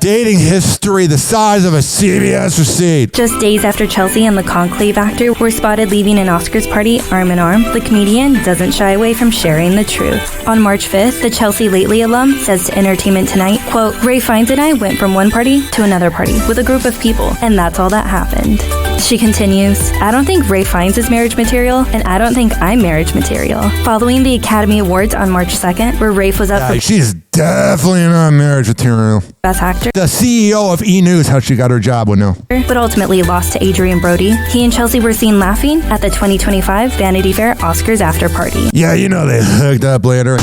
dating history the size of a CVS receipt. Just days after Chelsea and the Conclave actor were spotted leaving an Oscars party arm in arm, the comedian doesn't shy away from sharing the truth. On March 5th, the Chelsea Lately alum says to Entertainment Tonight, quote, "Ralph Fiennes and I went from one party to another party with a group of people, and that's all that happened." She continues, "I don't think Ralph Fiennes is marriage material, and I don't think I'm marriage material." Following the Academy Awards on March 2nd, where Ralph was up for she's definitely not marriage material. Best Actor. The CEO of E! News, how she got her job, would know. But ultimately lost to Adrian Brody. He and Chelsea were seen laughing at the 2025 Vanity Fair Oscars after party. Yeah, you know they hooked up later.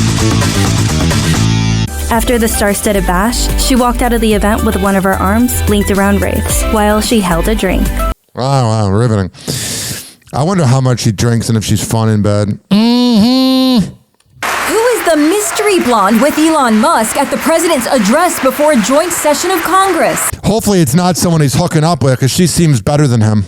After the star-studded bash, she walked out of the event with one of her arms linked around Ralph's while she held a drink. Wow, riveting. I wonder how much she drinks and if she's fun in bed. Who is the mystery blonde with Elon Musk at the president's address before a joint session of Congress? Hopefully it's not someone he's hooking up with, because she seems better than him.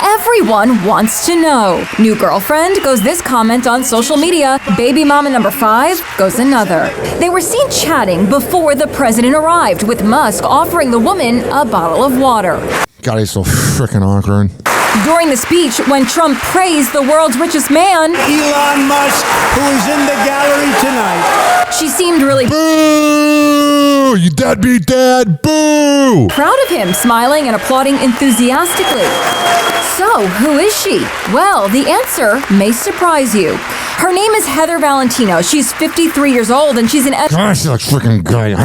Everyone wants to know. New girlfriend goes this comment on social media. Baby mama number 5 goes another. They were seen chatting before the president arrived, with Musk offering the woman a bottle of water. God, he's so freaking awkward. During the speech, when Trump praised the world's richest man, Elon Musk, who is in the gallery tonight, she seemed really boo! You deadbeat dad, boo! Proud of him, smiling and applauding enthusiastically. So, who is she? Well, the answer may surprise you. Her name is Heather Valentino. She's 53 years old, and she's an Gosh, she looks freaking good.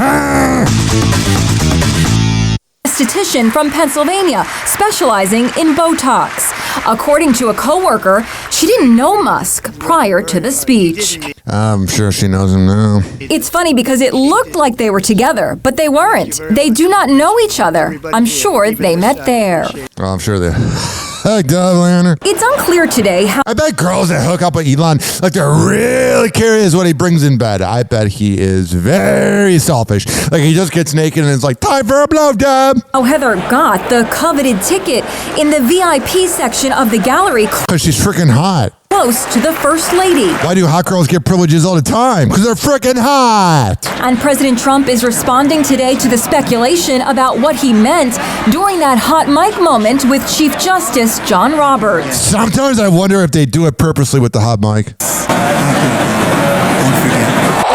esthetician from Pennsylvania, specializing in Botox. According to a coworker, she didn't know Musk prior to the speech. I'm sure she knows him now. It's funny because it looked like they were together, but they weren't. They do not know each other. I'm sure they met there. Oh, I'm sure they hooked up, Leonard. It's unclear today how... I bet girls that hook up with Elon, like, they're really curious what he brings in bed. I bet he is very selfish. Like, he just gets naked and it's like, time for a blowjob. Oh, Heather got the coveted ticket in the VIP section of the gallery. Because she's freaking hot. Close to the First Lady. Why do hot girls get privileges all the time? Because they're freaking hot. And President Trump is responding today to the speculation about what he meant during that hot mic moment with Chief Justice John Roberts. Sometimes I wonder if they do it purposely with the hot mic.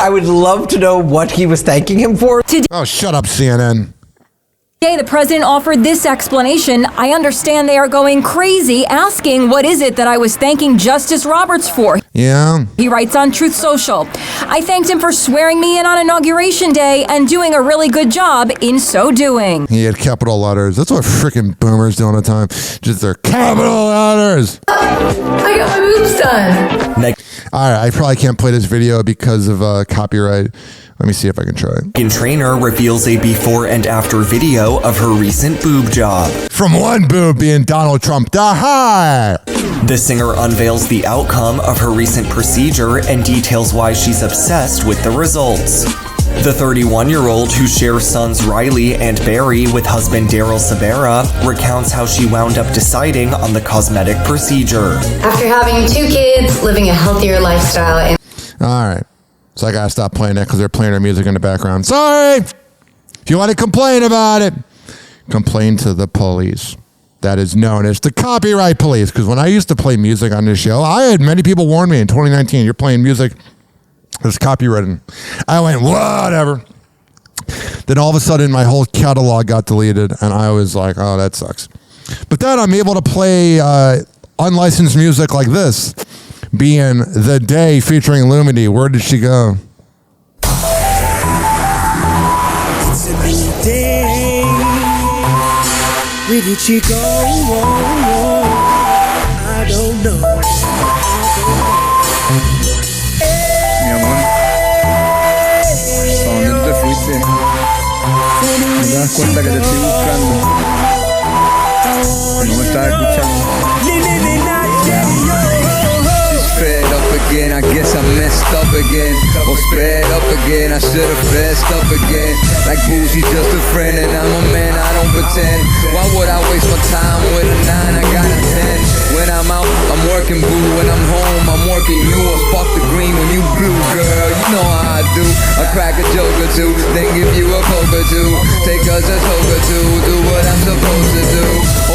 I would love to know what he was thanking him for. Oh, shut up, CNN. Today, the president offered this explanation. I understand they are going crazy asking what is it that I was thanking Justice Roberts for. Yeah. He writes on Truth Social, I thanked him for swearing me in on Inauguration Day and doing a really good job in so doing. He had capital letters. That's what freaking boomers do all the time. Just their capital letters. I got my boobs done. All right, I probably can't play this video because of copyright. Let me see if I can try it. Megan Trainor reveals a before and after video of her recent boob job. From one boob being Donald Trump. The singer unveils the outcome of her recent procedure and details why she's obsessed with the results. The 31-year-old, who shares sons Riley and Barry with husband Daryl Sabera, recounts how she wound up deciding on the cosmetic procedure. After having 2 kids, living a healthier lifestyle, and All right. So I gotta stop playing that because they're playing our music in the background. Sorry! If you want to complain about it, complain to the police. That is known as the copyright police. Because when I used to play music on this show, I had many people warn me in 2019, you're playing music that's copyrighted. I went, whatever. Then all of a sudden, my whole catalog got deleted, and I was like, oh, that sucks. But then I'm able to play unlicensed music like this. Being The Day featuring Lumity. Where did she go? It's a new day. Where did she go? I don't know. Mi amor, ¿a dónde te fuiste? ¿No te das cuenta que te estoy buscando? Que no me estás escuchando. Fed up again, I guess I messed up again. Or sped up again, I should've fessed up again. Like boozy, just a friend, and I'm a man, I don't pretend. Why would I waste my time with a 9? I got a 10. When I'm out, I'm working boo. When I'm home, I'm working you. Or spark the green when you blue, girl. You know how I do. I crack a joke or two, then give you a poke or two. Take us a toke or two, do what I'm supposed to do.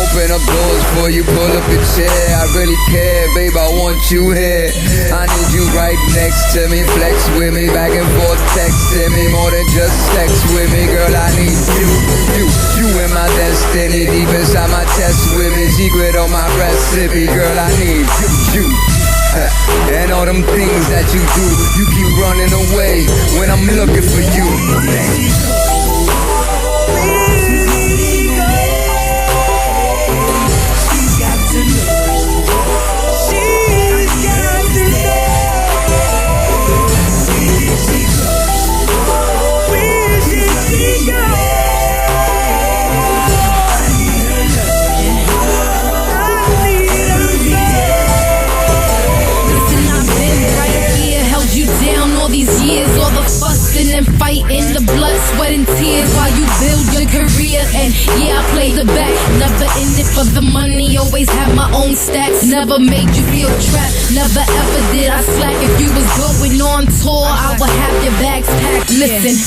Open up doors for you, pull up your chair. I really care, babe, I want you here. I need you right next to me. Flex with me, back and forth texting me. More than just sex with me, girl, I need you in my destiny. Deep inside my chest with me. Secret on my recipe, girl, I need you. And all them things that you do, you keep running away when I'm looking for you. And fighting the blood, sweat and tears while you build your career. And yeah, I played the back, never in it for the money. Always had my own stats, never made you feel trapped. Never ever did I slack. If you was going on tour, I would have your bags packed. Listen,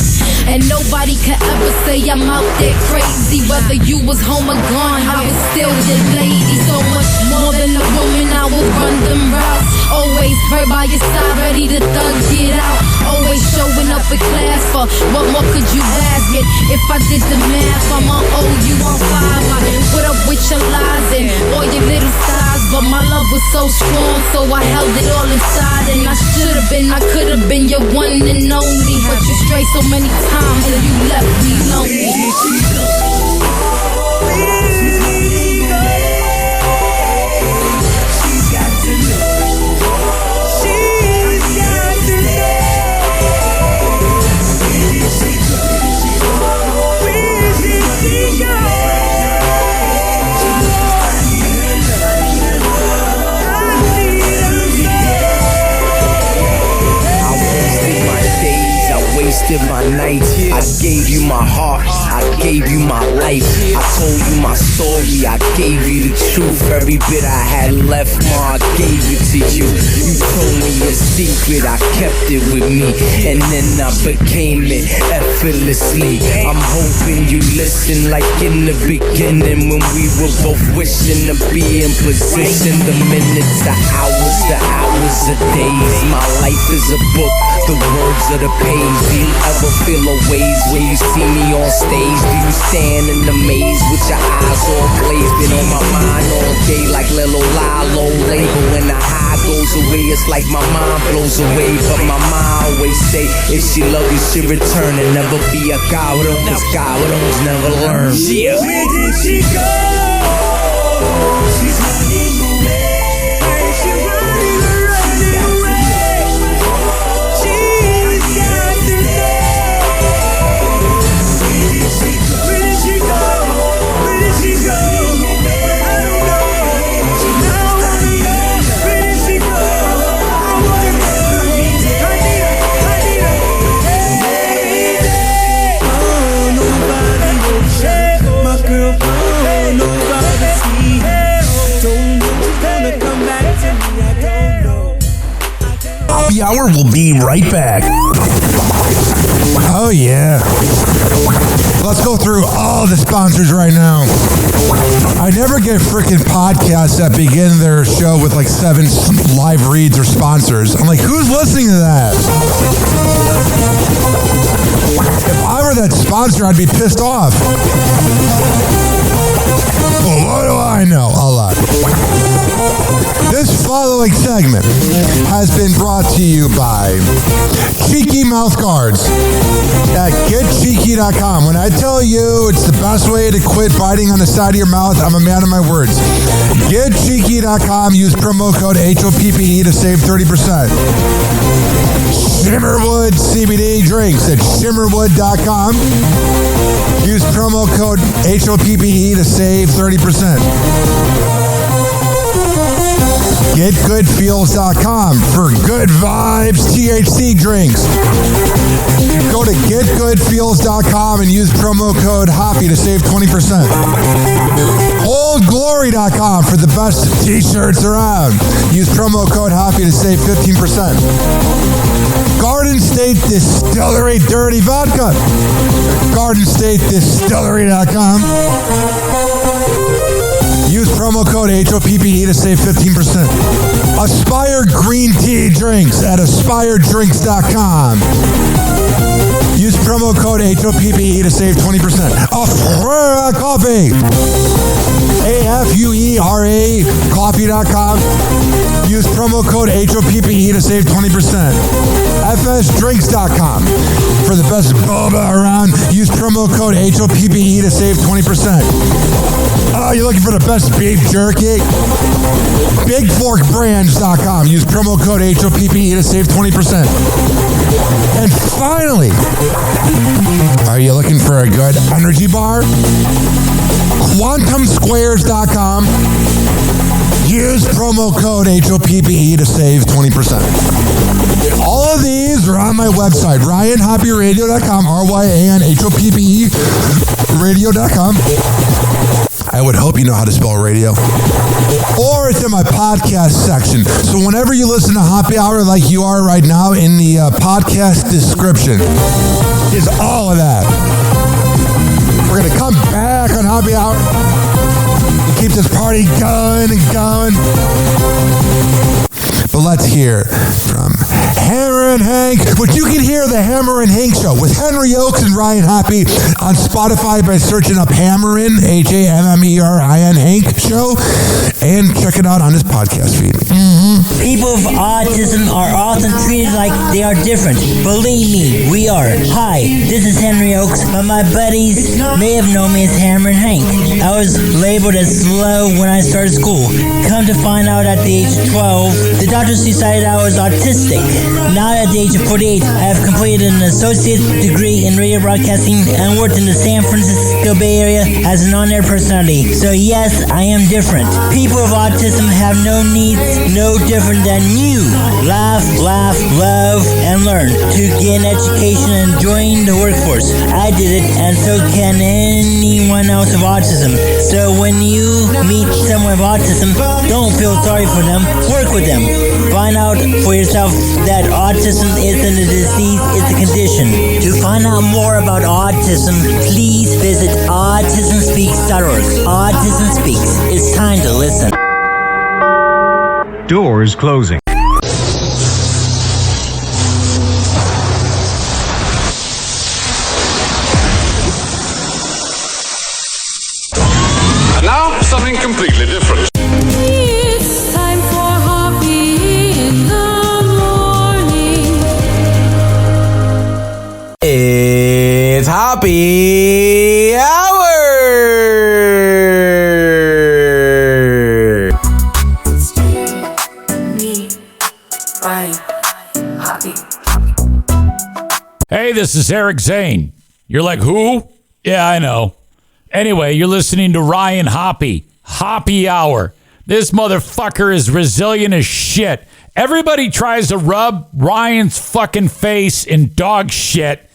and nobody could ever say I'm out there crazy. Whether you was home or gone, I was still your lady. So much more than a woman, I will run them routes. Always right by your side, ready to thug it out. Always showing up with class, for what more could you ask it? If I did the math, I'ma owe you on 5. I put up with your lies and all your little size, but my love was so strong, so I held it all inside. And I should've been, I could've been your one and only. But you strayed so many times and you left me lonely. Wasted my nights. I gave you my heart, I gave you my life. I told you my story, I gave you the truth. Every bit I had left, I gave it to you. You told me a secret, I kept it with me, and then I became it effortlessly. I'm hoping you listen like in the beginning when we were both wishing to be in position. The minutes, the hours, the days. My life is a book, the words of the page. Do you ever feel a ways when you see me on stage? Do you stand in the maze with your eyes all glazed? Been on my mind all day like Lilo Lilo label. When the high goes away, it's like my mind blows away. But my mind always say, if she love you, she return and never be a coward. Cause cowards never learn. Yeah. Where did she go? She's running away. She's running away. Happy Hour will be right back. Oh, yeah. Let's go through all the sponsors right now. I never get freaking podcasts that begin their show with like 7 live reads or sponsors. I'm like, who's listening to that? If I were that sponsor, I'd be pissed off. Well, what do I know? A lot. This following segment has been brought to you by Cheeky Mouth Guards at getcheeky.com. When I tell you it's the best way to quit biting on the side of your mouth, I'm a man of my words. Getcheeky.com. Use promo code HOPPE to save 30%. Shimmerwood CBD drinks at shimmerwood.com. Use promo code HOPPE to save 30%. GetGoodFeels.com for good vibes THC drinks. Go to GetGoodFeels.com and use promo code HOPPE to save 20%. OldGlory.com for the best t-shirts around. Use promo code HOPPE to save 15%. Garden State Distillery Dirty Vodka. GardenStateDistillery.com. Use promo code HOPPE to save 15%. Aspire Green Tea Drinks at AspireDrinks.com. Use promo code HOPPE to save 20%. Afura Coffee. AFUERA Coffee.com. Use promo code HOPPE to save 20%. FSDrinks.com. For the best boba around, use promo code HOPPE to save 20%. Oh, you're looking for the best beef jerky? BigForkBrands.com. Use promo code HOPPE to save 20%. And finally, are you looking for a good energy bar? QuantumSquares.com. Use promo code HOPPE to save 20%. All of these are on my website, RyanHoppyRadio.com, RYANHOPPE radio.com. I would hope you know how to spell radio. Or it's in my podcast section. So whenever you listen to Happy Hour like you are right now, in the podcast description is all of that. We're going to come back on Happy Hour and keep this party going and going. But let's hear from Henry and Hank, which you can hear the Hammer and Hank Show with Henry Oakes and Ryan Hoppe on Spotify by searching up Hammerin, Hammerin Hank Show, and check it out on his podcast feed. People with autism are often treated like they are different. Believe me, we are. Hi, this is Henry Oakes, but my buddies may have known me as Hammer and Hank. I was labeled as slow when I started school. Come to find out at the age of 12, the doctors decided I was autistic. Now at the age of 48, I have completed an associate degree in radio broadcasting and worked in the San Francisco Bay Area as an on-air personality. So yes, I am different. People with autism have no needs, no different than you. Laugh, love, and learn to get an education and join the workforce. I did it, and so can anyone else with autism. So when you meet someone with autism, don't feel sorry for them. Work with them. Find out for yourself that autism isn't a disease, it's a condition. To find out more about autism, please visit autismspeaks.org. Autism Speaks. It's time to listen. Doors closing. And now, something completely different. It's time for Hoppe in the morning. It's Hoppe Hour! Hey, this is Eric Zane. You're like, who? Yeah, I know. Anyway, you're listening to Ryan Hoppe. Hoppe Hour. This motherfucker is resilient as shit. Everybody tries to rub Ryan's fucking face in dog shit,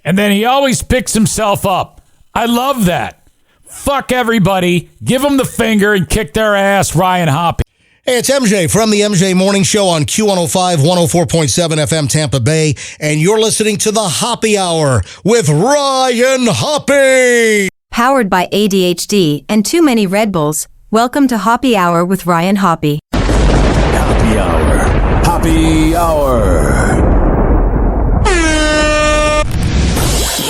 and then he always picks himself up. I love that. Fuck everybody. Give them the finger and kick their ass, Ryan Hoppe. Hey, it's MJ from the MJ Morning Show on Q105, 104.7 FM Tampa Bay, and you're listening to the Hoppe Hour with Ryan Hoppe. Powered by ADHD and too many Red Bulls, welcome to Hoppe Hour with Ryan Hoppe. Hoppe Hour. Hoppe Hour.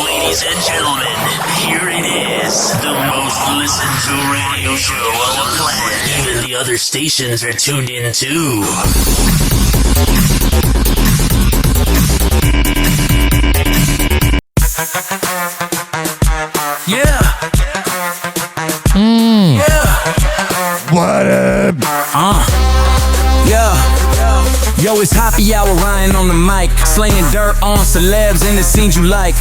Ladies and gentlemen, here it is. The most listened to radio show on the planet. Even the other stations are tuned in too. Yeah. Yeah. What up? Yeah. Yo, it's Hoppe Hour, Ryan on the mic. Slinging dirt on celebs and the scenes you like.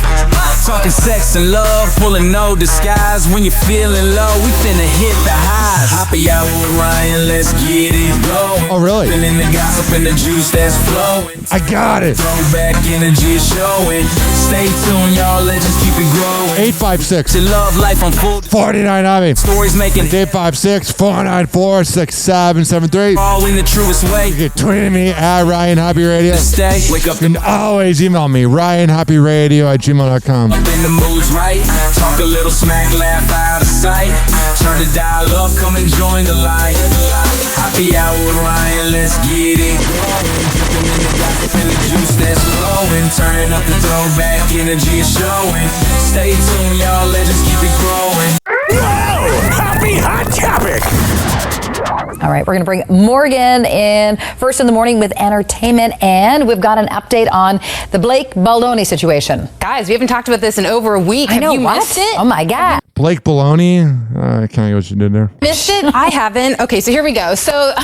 Talking sex and love, pulling no disguise. When you're feeling low, we finna hit the highs. Hoppe Hour with Ryan, let's get it going. Oh, really? Feeling the gossip and the juice that's flowing. I got it. Throwback energy is showing. Stay tuned, y'all, let's just keep it growing. 856. To love life on full 49 Hoppe. Stories making 856-494-6773. all in the truest way. You can tweet me at Ryan Hoppe Radio. Stay, wake up You can always email me, RyanHoppeRadio@gmail.com. Up in the mood's right. Talk a little smack, laugh out of sight. Turn the dial up, come and join the light. Hoppe Hour with Ryan, let's get it going. Dripping in the gossip and the juice that's flowing. Turning up the throwback energy is showing. Stay tuned, y'all, let's just keep it growing. Hoppe Hot Topic. All right, we're going to bring Morgan in first in the morning with entertainment, and we've got an update on the Blake Baldoni situation. Guys, we haven't talked about this in over a week. I know, Have you what? missed it? Oh my God. Blake Baloney. I can't get what you did there. Missed it? I haven't. Okay, so here we go. So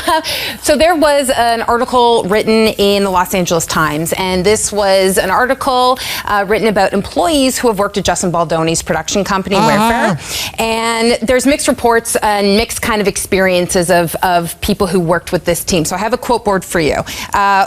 there was an article written in the Los Angeles Times, and this was an article written about employees who have worked at Justin Baldoni's production company, Wayfair. And there's mixed reports and mixed kind of experiences of people who worked with this team. So I have a quote board for you.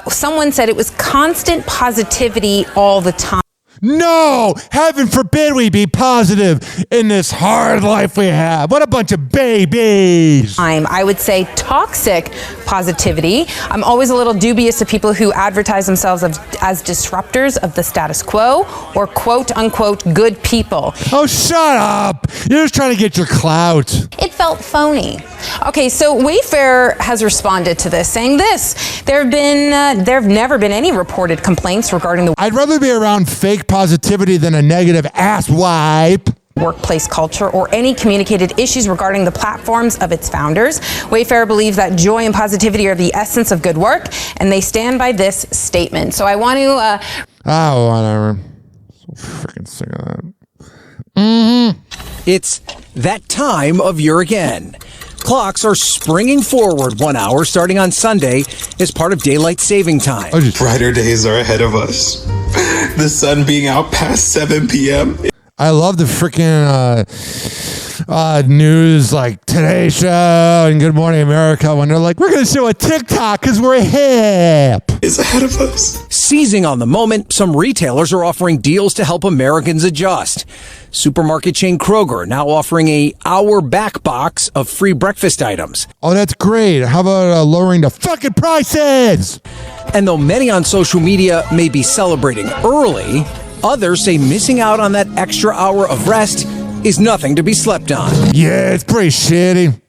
Someone said it was constant positivity all the time. No, heaven forbid we be positive in this hard life we have. What a bunch of babies. I would say toxic positivity. I'm always a little dubious of people who advertise themselves as disruptors of the status quo or quote unquote good people. Oh, shut up. You're just trying to get your clout. It felt phony. Okay, so Wayfair has responded to this, saying this. There have never been any reported complaints regarding the I'd rather be around fake positivity than a negative ass wipe. Workplace culture or any communicated issues regarding the platforms of its founders. Wayfair believes that joy and positivity are the essence of good work, and they stand by this statement. So I want to... whatever. So freaking sick of that. It's that time of year again. Clocks are springing forward 1 hour starting on Sunday as part of daylight saving time. Brighter days are ahead of us. The sun being out past 7 p.m. I love the freaking news like Today Show and Good Morning America when they're like, we're going to show a TikTok because we're hip. Is ahead of us. Seizing on the moment, some retailers are offering deals to help Americans adjust. Supermarket chain Kroger now offering a hour back box of free breakfast items. Oh, that's great. How about lowering the fucking prices? And though many on social media may be celebrating early, others say missing out on that extra hour of rest is nothing to be slept on. Yeah, it's pretty shitty.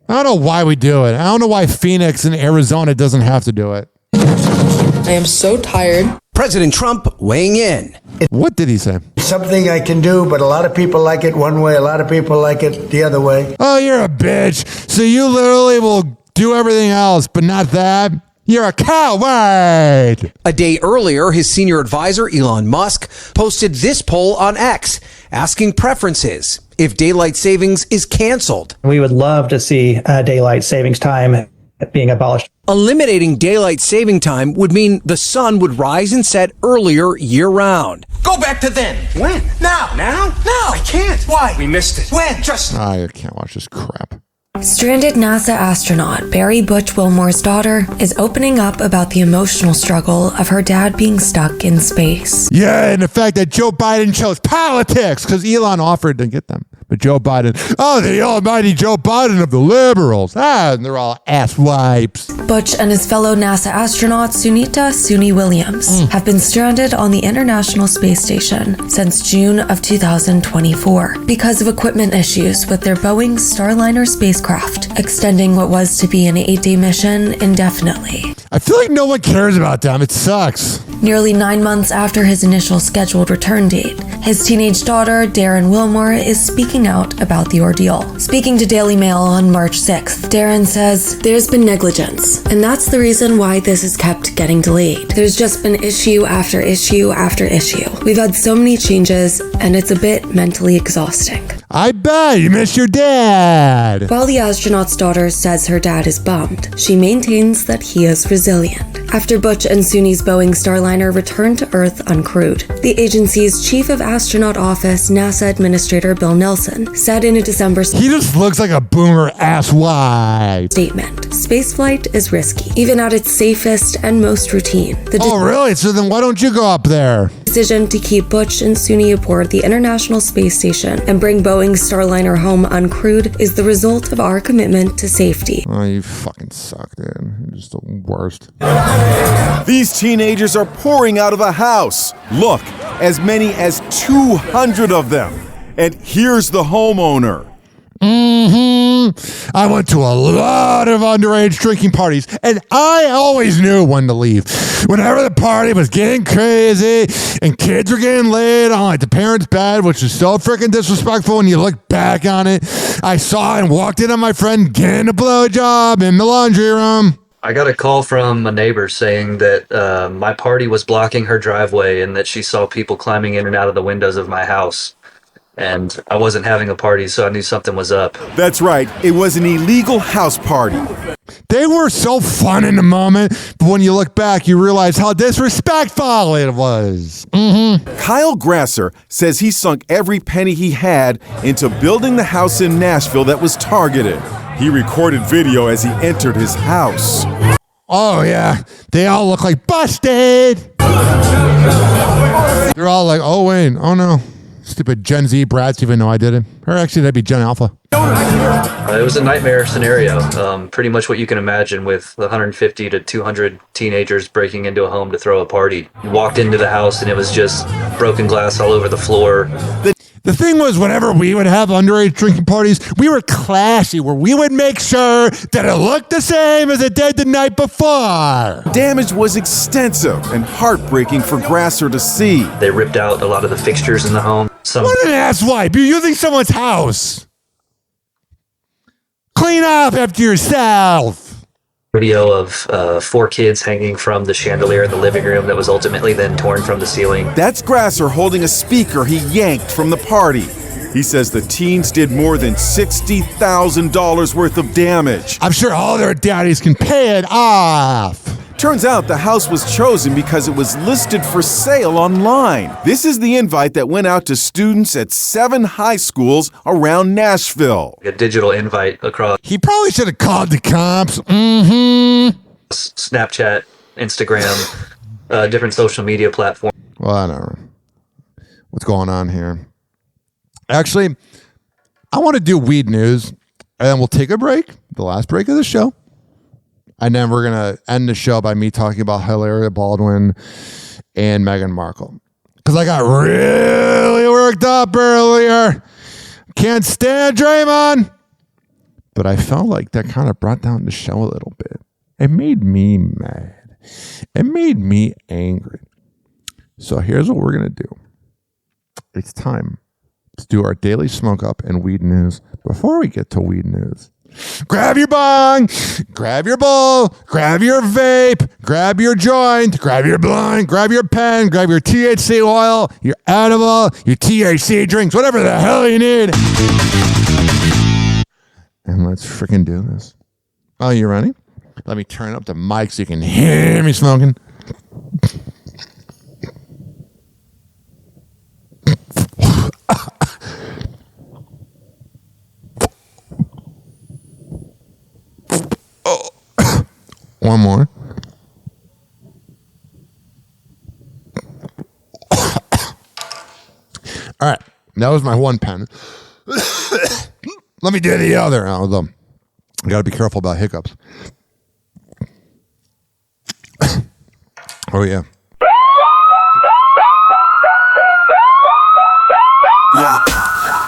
I don't know why we do it. I don't know why Phoenix and Arizona doesn't have to do it. I am so tired. President Trump weighing in. What did he say? Something I can do, but a lot of people like it one way, a lot of people like it the other way. Oh, you're a bitch. So you literally will do everything else, but not that? You're a coward. A day earlier, his senior advisor, Elon Musk, posted this poll on X, asking preferences if daylight savings is canceled. We would love to see daylight savings time being abolished. Eliminating daylight saving time would mean the sun would rise and set earlier year-round. Go back to then. When? Now. Now? No. I can't. Why? We missed it. When? Just... I can't watch this crap. Stranded NASA astronaut Barry Butch Wilmore's daughter is opening up about the emotional struggle of her dad being stuck in space. Yeah, and the fact that Joe Biden chose politics because Elon offered to get them. But Joe Biden, the almighty Joe Biden of the liberals. And they're all ass wipes. Butch and his fellow NASA astronaut Sunita Suni Williams have been stranded on the International Space Station since June of 2024 because of equipment issues with their Boeing Starliner spacecraft, extending what was to be an 8-day mission indefinitely. I feel like no one cares about them. It sucks. Nearly 9 months after his initial scheduled return date, his teenage daughter, Darren Wilmore, is speaking out about the ordeal. Speaking to Daily Mail on March 6th, Darren says, "There's been negligence, and that's the reason why this has kept getting delayed. There's just been issue after issue after issue. We've had so many changes, and it's a bit mentally exhausting." I bet you miss your dad. While the astronaut's daughter says her dad is bummed, she maintains that he is resilient. After Butch and Suni's Boeing Starliner returned to Earth uncrewed, the agency's chief of astronaut office, NASA Administrator Bill Nelson, said in a December He just looks like a boomer asswipe statement, "Spaceflight is risky, even at its safest and most routine." Really? So then why don't you go up there? Decision to keep Butch and Suni aboard the International Space Station and bring Boeing's Starliner home uncrewed is the result of our commitment to safety. Oh, you fucking suck, dude. You're just the worst. These teenagers are pouring out of a house. Look, as many as 200 of them. And here's the homeowner. I went to a lot of underage drinking parties, and I always knew when to leave. Whenever the party was getting crazy and kids were getting laid on like the parents' bed, which is so freaking disrespectful when you look back on it, I saw and walked in on my friend getting a blowjob in the laundry room. I got a call from a neighbor saying that my party was blocking her driveway and that she saw people climbing in and out of the windows of my house. And I wasn't having a party, so I knew something was up. That's right. It was an illegal house party. They were so fun in the moment, but when you look back, you realize how disrespectful it was. Kyle Grasser says he sunk every penny he had into building the house in Nashville that was targeted. He recorded video as he entered his house. Oh, yeah. They all look like busted. They're all like, oh, wait, oh, no. Stupid Gen Z brats even know I did it. Or actually, that'd be Gen Alpha. It was a nightmare scenario. Pretty much what you can imagine with 150 to 200 teenagers breaking into a home to throw a party. You walked into the house and it was just broken glass all over the floor. The thing was, whenever we would have underage drinking parties, we were classy, where we would make sure that it looked the same as it did the night before. Damage was extensive and heartbreaking for Grasser to see. They ripped out a lot of the fixtures in the home. What an asswipe! You're using someone's house. Clean up after yourself. Video of 4 kids hanging from the chandelier in the living room that was ultimately then torn from the ceiling. That's Grasser holding a speaker he yanked from the party. He says the teens did more than $60,000 worth of damage. I'm sure all their daddies can pay it off. Turns out the house was chosen because it was listed for sale online. This is the invite that went out to students at 7 high schools around Nashville. A digital invite across. He probably should have called the cops. Snapchat, Instagram, different social media platforms. Well, I don't know. What's going on here? Actually, I want to do weed news, and then we'll take a break, the last break of the show. And then we're going to end the show by me talking about Hilaria Baldwin and Meghan Markle. Because I got really worked up earlier. Can't stand Draymond. But I felt like that kind of brought down the show a little bit. It made me mad. It made me angry. So here's what we're going to do. It's time to do our daily smoke up and weed news. Before we get to weed news, grab your bong, grab your bowl, grab your vape, grab your joint, grab your blunt, grab your pen, grab your THC oil, your edible, your THC drinks, whatever the hell you need. And let's freaking do this. Oh, you ready? Let me turn up the mic so you can hear me smoking. One more. All right. That was my one pen. Let me do the other. Although, I got to be careful about hiccups. Oh, yeah.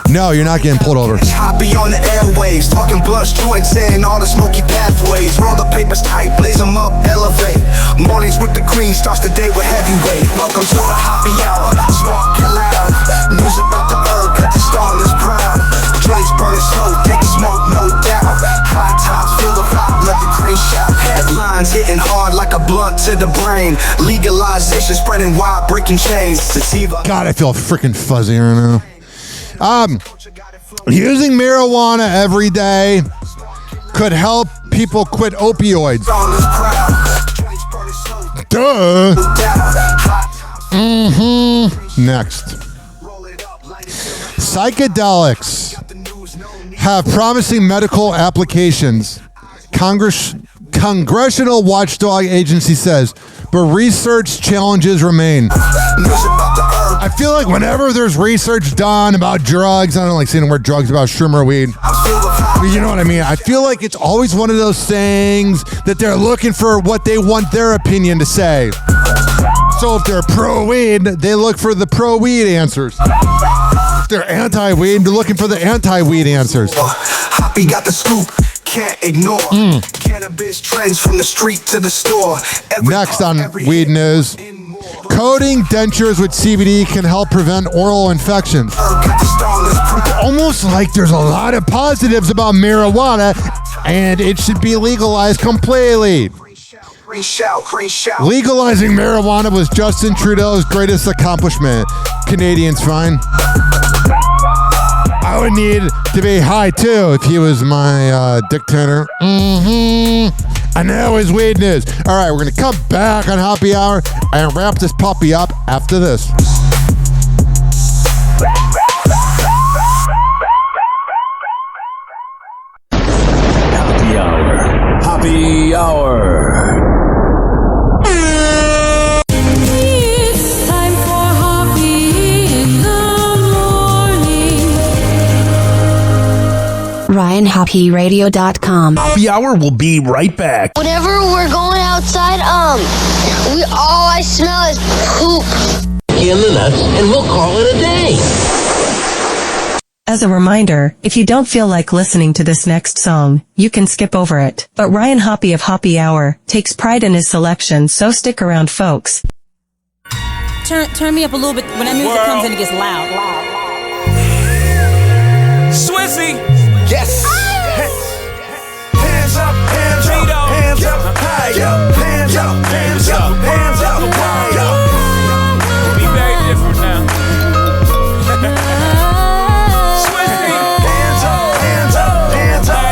No, you're not getting pulled over. Hoppe on the airwaves, talking blunts, joints, and all the smoky pathways. Roll the papers tight, blaze them up, elevate. Mornings with the green, starts the day with heavyweight. Welcome to the Hoppe Hour, smoke it loud. News about the herb, cut the starless brown. Joints burning slow, take a smoke, no doubt. High tops, feel the vibe, let the green shout. Headlines hitting hard like a blunt to the brain. Legalization spreading wide, breaking chains. Sativa. God, I feel freaking fuzzy right now. Using marijuana every day could help people quit opioids. Duh. Next. Psychedelics have promising medical applications. Congressional watchdog agency says, but research challenges remain. I feel like whenever there's research done about drugs, I don't like saying the word drugs, about shroom or weed. You know what I mean? I feel like it's always one of those things that they're looking for what they want their opinion to say. So if they're pro-weed, they look for the pro-weed answers. If they're anti-weed, they're looking for the anti-weed answers. Hoppe got the scoop. Can't ignore cannabis trends from the street to the store. Next on weed news, coating dentures with CBD can help prevent oral infections. It's almost like there's a lot of positives about marijuana, and it should be legalized completely. Legalizing marijuana was Justin Trudeau's greatest accomplishment. Canadians fine. I would need to be high too if he was my dictator. And that was weed news. All right, we're going to come back on Hoppe Hour and wrap this puppy up after this. Hoppe Hour. Hoppe Hour. It's time for Hoppe hoppyradio.com. Happy Hour will be right back. Whenever we're going outside, all I smell is poop. In the nuts, and we'll call it a day. As a reminder, if you don't feel like listening to this next song, you can skip over it. But Ryan Hoppe of Hoppe Hour takes pride in his selection, so stick around, folks. Turn me up a little bit. When that music comes in, it gets loud. Swizzy. Yes. Hands up, hands up, hands up, high. Hands up, hands up, hands up, high. Be very different now. Swizzy. Hands up, hands up, hands up,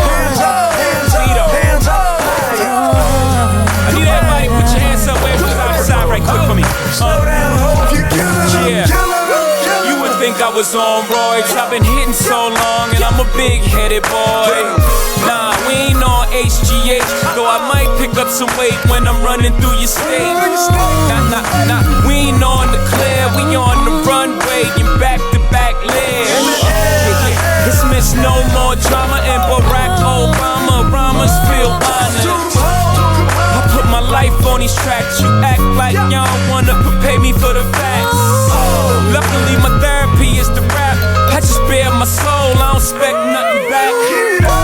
hands up, hands up, hands up, high. I need everybody put your hands up where we're outside right quick for me. Slow down, hope you kill it. You would think I was on roids. I've been hitting so long and I'm a big-headed boy. Nah, we ain't on HGH, though I might pick up some weight when I'm running through your state. Nah, we ain't on the clear, we on the runway in back-to-back lives. It's Miss No More Drama and Barack Obama. Rhymes feel honest. I put my life on these tracks. You act like y'all wanna prepare me for the facts. Luckily my therapy is the rap. I just bare my soul, I don't expect nothing back.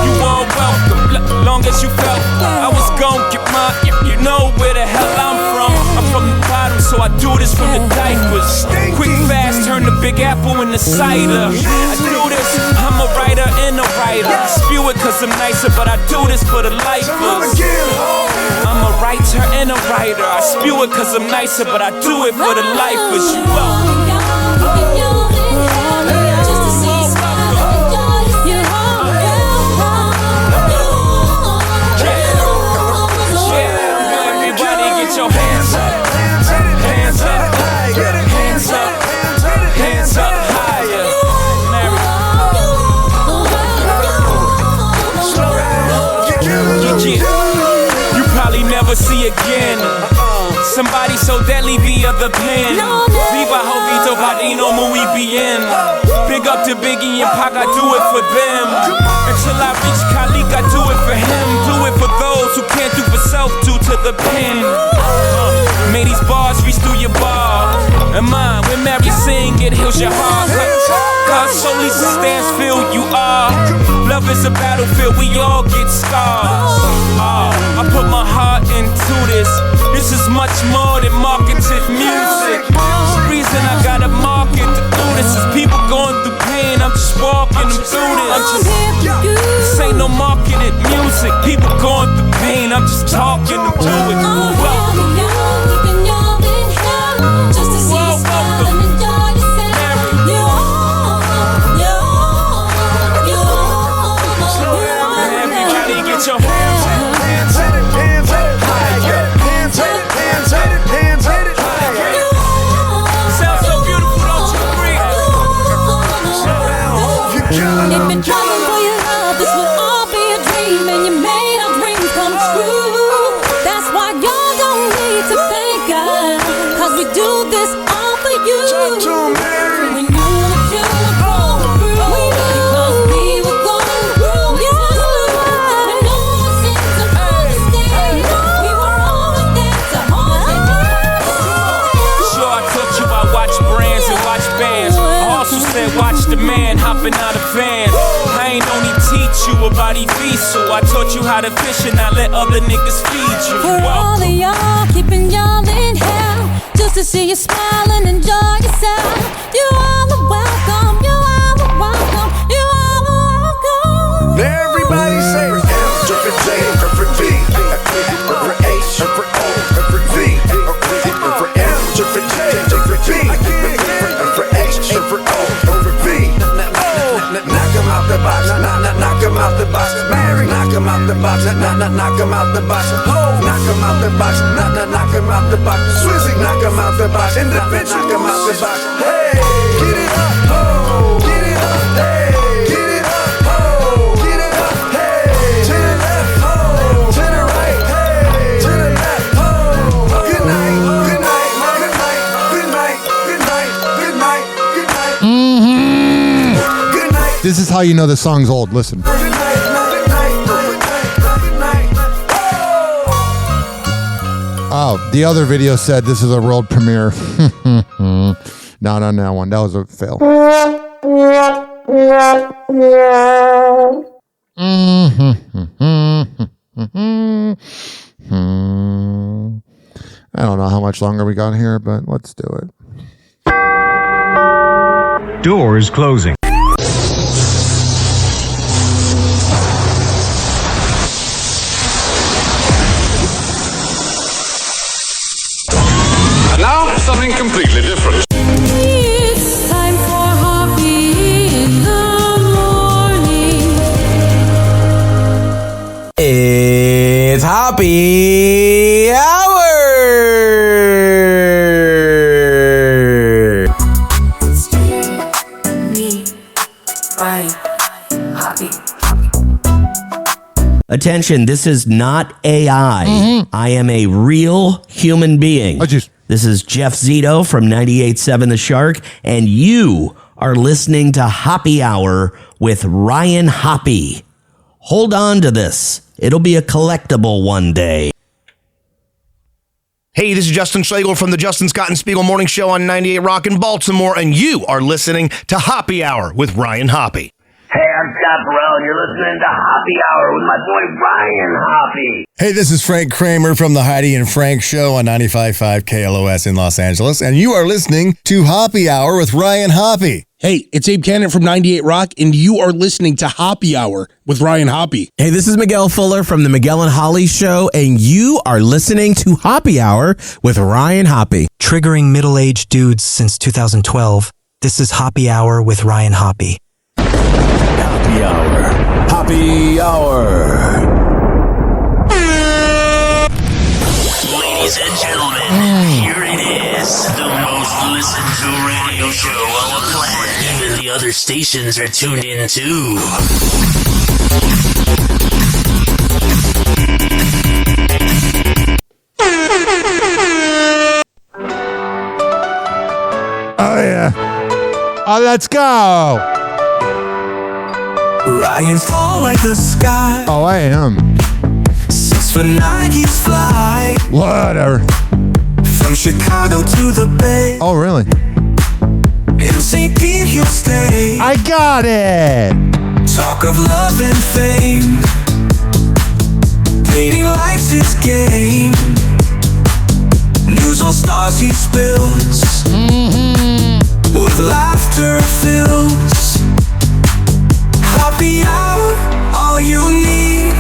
You all welcome, long as you felt I was gon' get mine. You know where the hell I'm from. I'm from the bottom, so I do this from the diapers. Quick, fast, turn the Big Apple into cider. I do this, I'm a writer and a writer. I spew it cause I'm nicer, but I do this for the lifers. I'm a writer and a writer. I spew it cause I'm nicer, but I do it for the lifers. You welcome. Your hands up, hands up, hands up, hands up higher. You probably never see again somebody so deadly via the pen. Viva Jovito Padino, muy bien. Big up to Biggie and Pac, I do it for them. Until I reach Khalik, I do it for him. Do it for those who can't do for self, due to the pen. May these bars reach through your bar. And mine, when Mary sing, it heals your heart. God solely sustains, feel you are. Love is a battlefield, we all get scars. I put my heart into this. This is much more than marketed music. The reason I gotta market to do this is people going through pain. I'm just walking them through this. This ain't no marketed music. People going through pain. I'm just talking them through it. Everybody get your hands up. If you're driving for your love, this will all be a dream, and you made our dreams come true. That's why y'all don't need to thank us, cause we do this all for you. We knew what you were going through, because we were going through you. And no one seems to understand. We were always there to hold you. Sure, I taught you I watch brands and watch bands. I also said watch the man hopping out of van. I ain't only teach you about Evisu. I taught you how to fish and not let other niggas feed you. For all of y'all, keeping y'all in hell, just to see you smile and enjoy yourself. You all are welcome, you all are welcome, you all are welcome. Everybody say Triple J, triple B, triple H, triple O, triple V, triple M, triple J, triple B, triple H, triple O, triple V. Knock 'em out the box, knock 'em out the box. Mary, knock 'em out the box, knock 'em out the box. Ho, knock 'em out the box, knock 'em out the box. Swizzy, knock 'em out the box. Individual, knock 'em out the box. Hey, get it up, ho, get it up, hey, get it up, ho, get it up, hey. To the left, ho, to the right, hey, to the left, ho. Good night, good night, good night, good night, good night, good night, good night. Does this is how you know the song's old. Listen. Oh, the other video said this is a world premiere. Not on that one. That was a fail. I don't know how much longer we got here, but let's do it. Doors closing. And now, something completely different. It's time for Hoppe in the morning. It's Hoppe Hour! Attention, this is not AI. Mm-hmm. I am a real human being. Oh, jeez. This is Jeff Zito from 98.7 The Shark, and you are listening to Hoppe Hour with Ryan Hoppe. Hold on to this. It'll be a collectible one day. Hey, this is Justin Schlegel from the Justin Scott and Spiegel Morning Show on 98 Rock in Baltimore, and you are listening to Hoppe Hour with Ryan Hoppe. Hey, I'm Scott Burrell, and you're listening to Hoppe Hour with my boy Ryan Hoppe. Hey, this is Frank Kramer from the Heidi and Frank Show on 95.5 KLOS in Los Angeles, and you are listening to Hoppe Hour with Ryan Hoppe. Hey, it's Abe Cannon from 98 Rock, and you are listening to Hoppe Hour with Ryan Hoppe. Hey, this is Miguel Fuller from the Miguel and Holly Show, and you are listening to Hoppe Hour with Ryan Hoppe. Triggering middle-aged dudes since 2012. This is Hoppe Hour with Ryan Hoppe. Hoppe Hour. Hoppe Hour. Ladies and gentlemen, here it is. The most listened to radio show on the planet. Even the other stations are tuned in too. Oh, yeah. Oh, let's go. Ryan's tall like the sky. Oh, I am. 6'9", he's fly. Whatever. From Chicago to the Bay. Oh, really? In St. Pete, he'll stay. I got it. Talk of love and fame. Dating life's his game. News on stars he spills. With laughter fills. Hoppe Hour, all you need.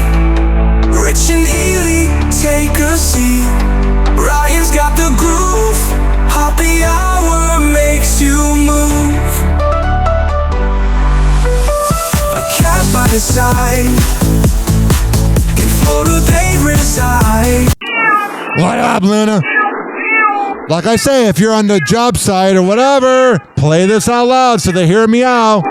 Rich and Ely, take a seat. Ryan's got the groove. Hoppe Hour makes you move. A cat by his side. In Florida they reside. What up, Luna? Like I say, if you're on the job site or whatever, play this out loud so they hear me out.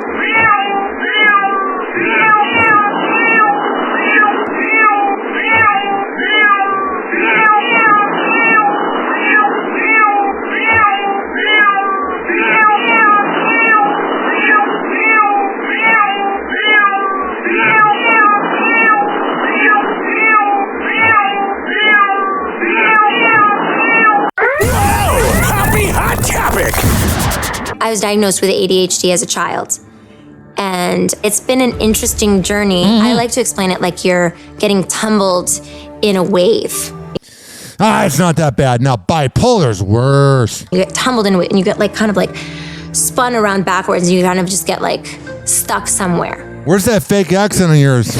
I was diagnosed with ADHD as a child, and it's been an interesting journey. I like to explain it like you're getting tumbled in a wave. It's not that bad. Now, bipolar's worse. You get tumbled in a wave, and you get like kind of like spun around backwards, and you kind of just get like stuck somewhere. Where's that fake accent of yours?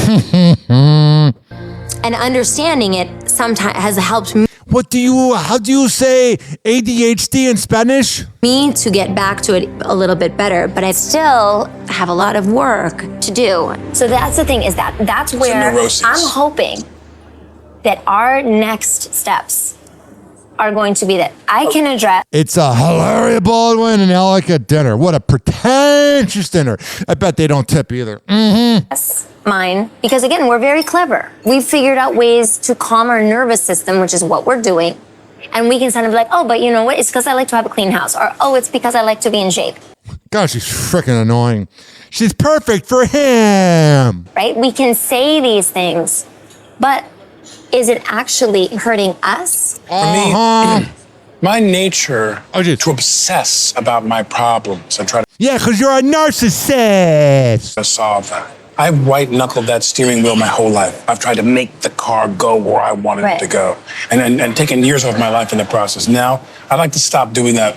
And understanding it sometimes has helped me. How do you say ADHD in Spanish? Me to get back to it a little bit better, but I still have a lot of work to do. So that's the thing, is that's where I'm hoping that our next steps are going to be that I can address. It's a Hilaria Baldwin and Alec at dinner. What a pretentious dinner. I bet they don't tip either. Mine, because again, we're very clever. We've figured out ways to calm our nervous system, which is what we're doing. And we can kind of be like, oh, but you know what? It's because I like to have a clean house. Or, oh, it's because I like to be in shape. God, she's freaking annoying. She's perfect for him. Right? We can say these things, but is it actually hurting us? For me, my nature to obsess about my problems and try to because you're a narcissist. Solve that. I've white-knuckled that steering wheel my whole life. I've tried to make the car go where I wanted it to go, and taken years off my life in the process. Now, I'd like to stop doing that.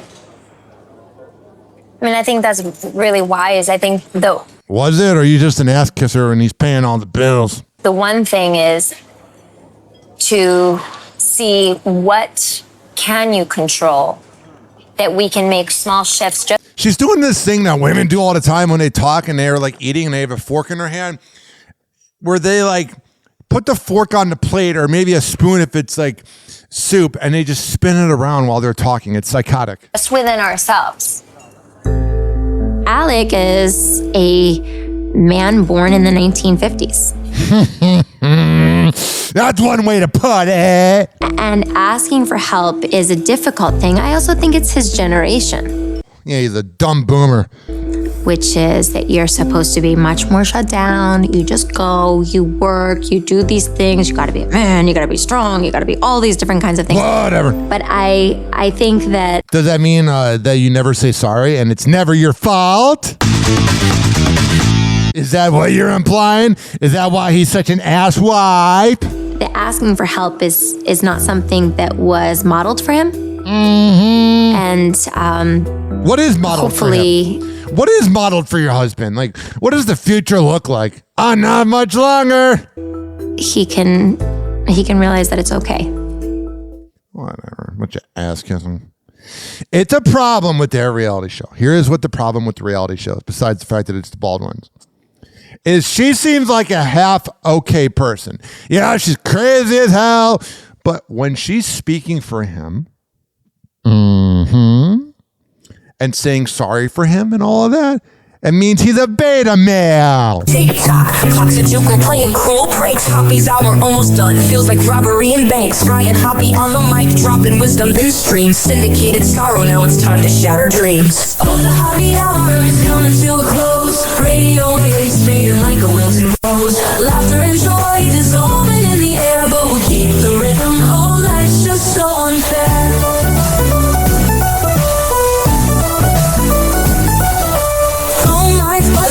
I mean, I think that's really wise. I think Was it, or are you just an ass kisser and he's paying all the bills? the one thing is to see what can you control, that we can make small shifts. She's doing this thing that women do all the time when they talk and they're like eating and they have a fork in their hand, where they like put the fork on the plate or maybe a spoon if it's like soup, and they just spin it around while they're talking. It's psychotic. Just within ourselves. Alec is a man born in the 1950s. That's one way to put it. And asking for help is a difficult thing. I also think it's his generation. Yeah, he's a dumb boomer. Which is that you're supposed to be much more shut down. You just go, you work, you do these things. You gotta be a man, you gotta be strong, you gotta be all these different kinds of things. Whatever. But I think that... Does that mean that you never say sorry and it's never your fault? Is that what you're implying? Is that why he's such an asswipe? The asking for help is not something that was modeled for him. Mm-hmm. And what is modeled for him? What is modeled for your husband? Like, what does the future look like? Not much longer. He can realize that it's okay. Whatever. Bunch of ass kissing. It's a problem with their reality show. Here is what the problem with the reality show is, besides the fact that it's the bald ones, is she seems like a half okay person. Yeah, she's crazy as hell. But when she's speaking for him, and saying sorry for him and all of that, it means he's a beta male. TikTok, clocks are juking, playing cool breaks. Hoppy's hour almost done. Feels like robbery in banks. Ryan Hoppe on the mic, dropping wisdom in streams. Syndicated sorrow, now it's time to shatter dreams. Oh, the Hoppe hour is coming to a close. Radio waves fading like a wilting rose. Laughter and joy dissolving in the air, but we'll keep the rhythm. Oh, life's just so unfair.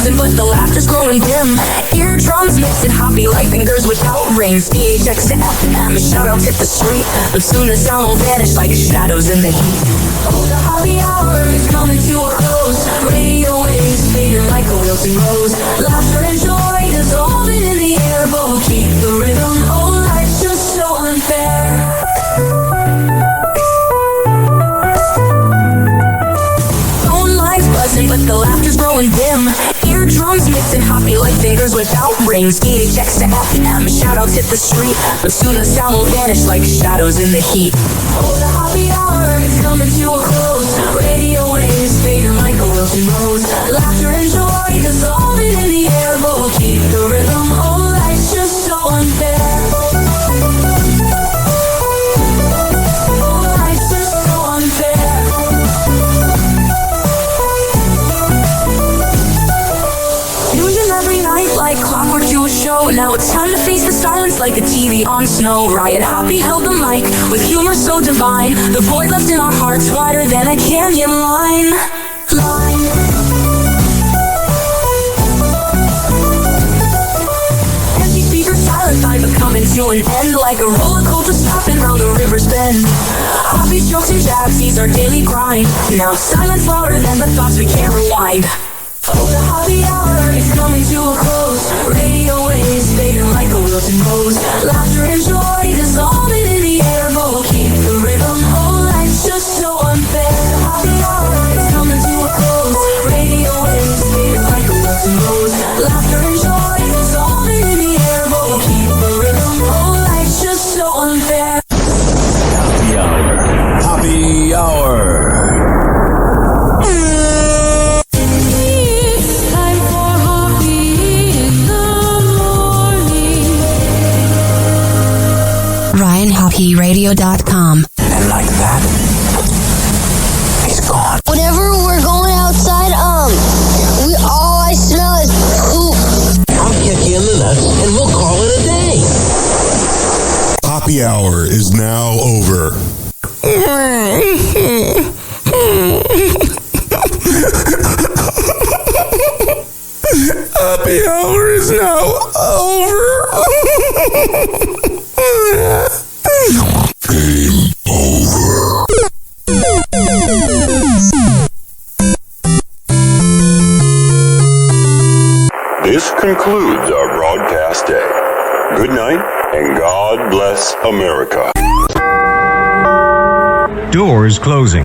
But the laughter's growing dim. Eardrums mixing Hoppe like fingers without rings. DHX to FM, shout out hit the street. But soon the sound will vanish like shadows in the heat. Oh, the Hoppe hour is coming to a close. Radio waves fading like a wilting rose. Laughter and joy dissolving in the air, but we'll keep the rhythm. Oh, life's just so unfair. Phone lines buzzing, but the laughter's growing dim. Eardrums mixing Hoppe like fingers without rings. DHX to FM, shout outs hit the street. But soon the sound will vanish like shadows in the heat. Oh, the Hoppe hour is coming to a close. Radio waves fading like a wilting rose. Laughter and joy dissolving in the air, but we'll keep the rhythm. Oh, life's just so unfair. Oh, life's just so unfair. Every night like clockwork to a show. Now it's time to face the silence like the TV on snow. Ryan Hoppe held the mic with humor so divine. The void left in our hearts wider than a canyon line. Empty speakers, silent time, but coming to an end like a roller coaster stopping round the river's bend. Hoppe strokes and jabs, he's our daily grind. Now silence louder than the thoughts we can't rewind. Oh, the Hoppe hour is coming to a close. Radio waves fading like a wilting rose. Laughter and joy dissolving in the air, but we'll keep the rhythm. Oh, life's just so unfair. The Hoppe hour is coming to a close. Radio waves fading like a wilting rose. Laughter and joy dissolving in the air, but we'll keep the rhythm. Oh, life's just so unfair. Happy hour. Happy hour. RyanHopperadio.com. And like that, he's gone. Whenever we're going outside, and we'll call it a day. Happy hour is now over. Happy hour is now over. Game over. This concludes our broadcast day. Good night, and God bless America. Doors closing.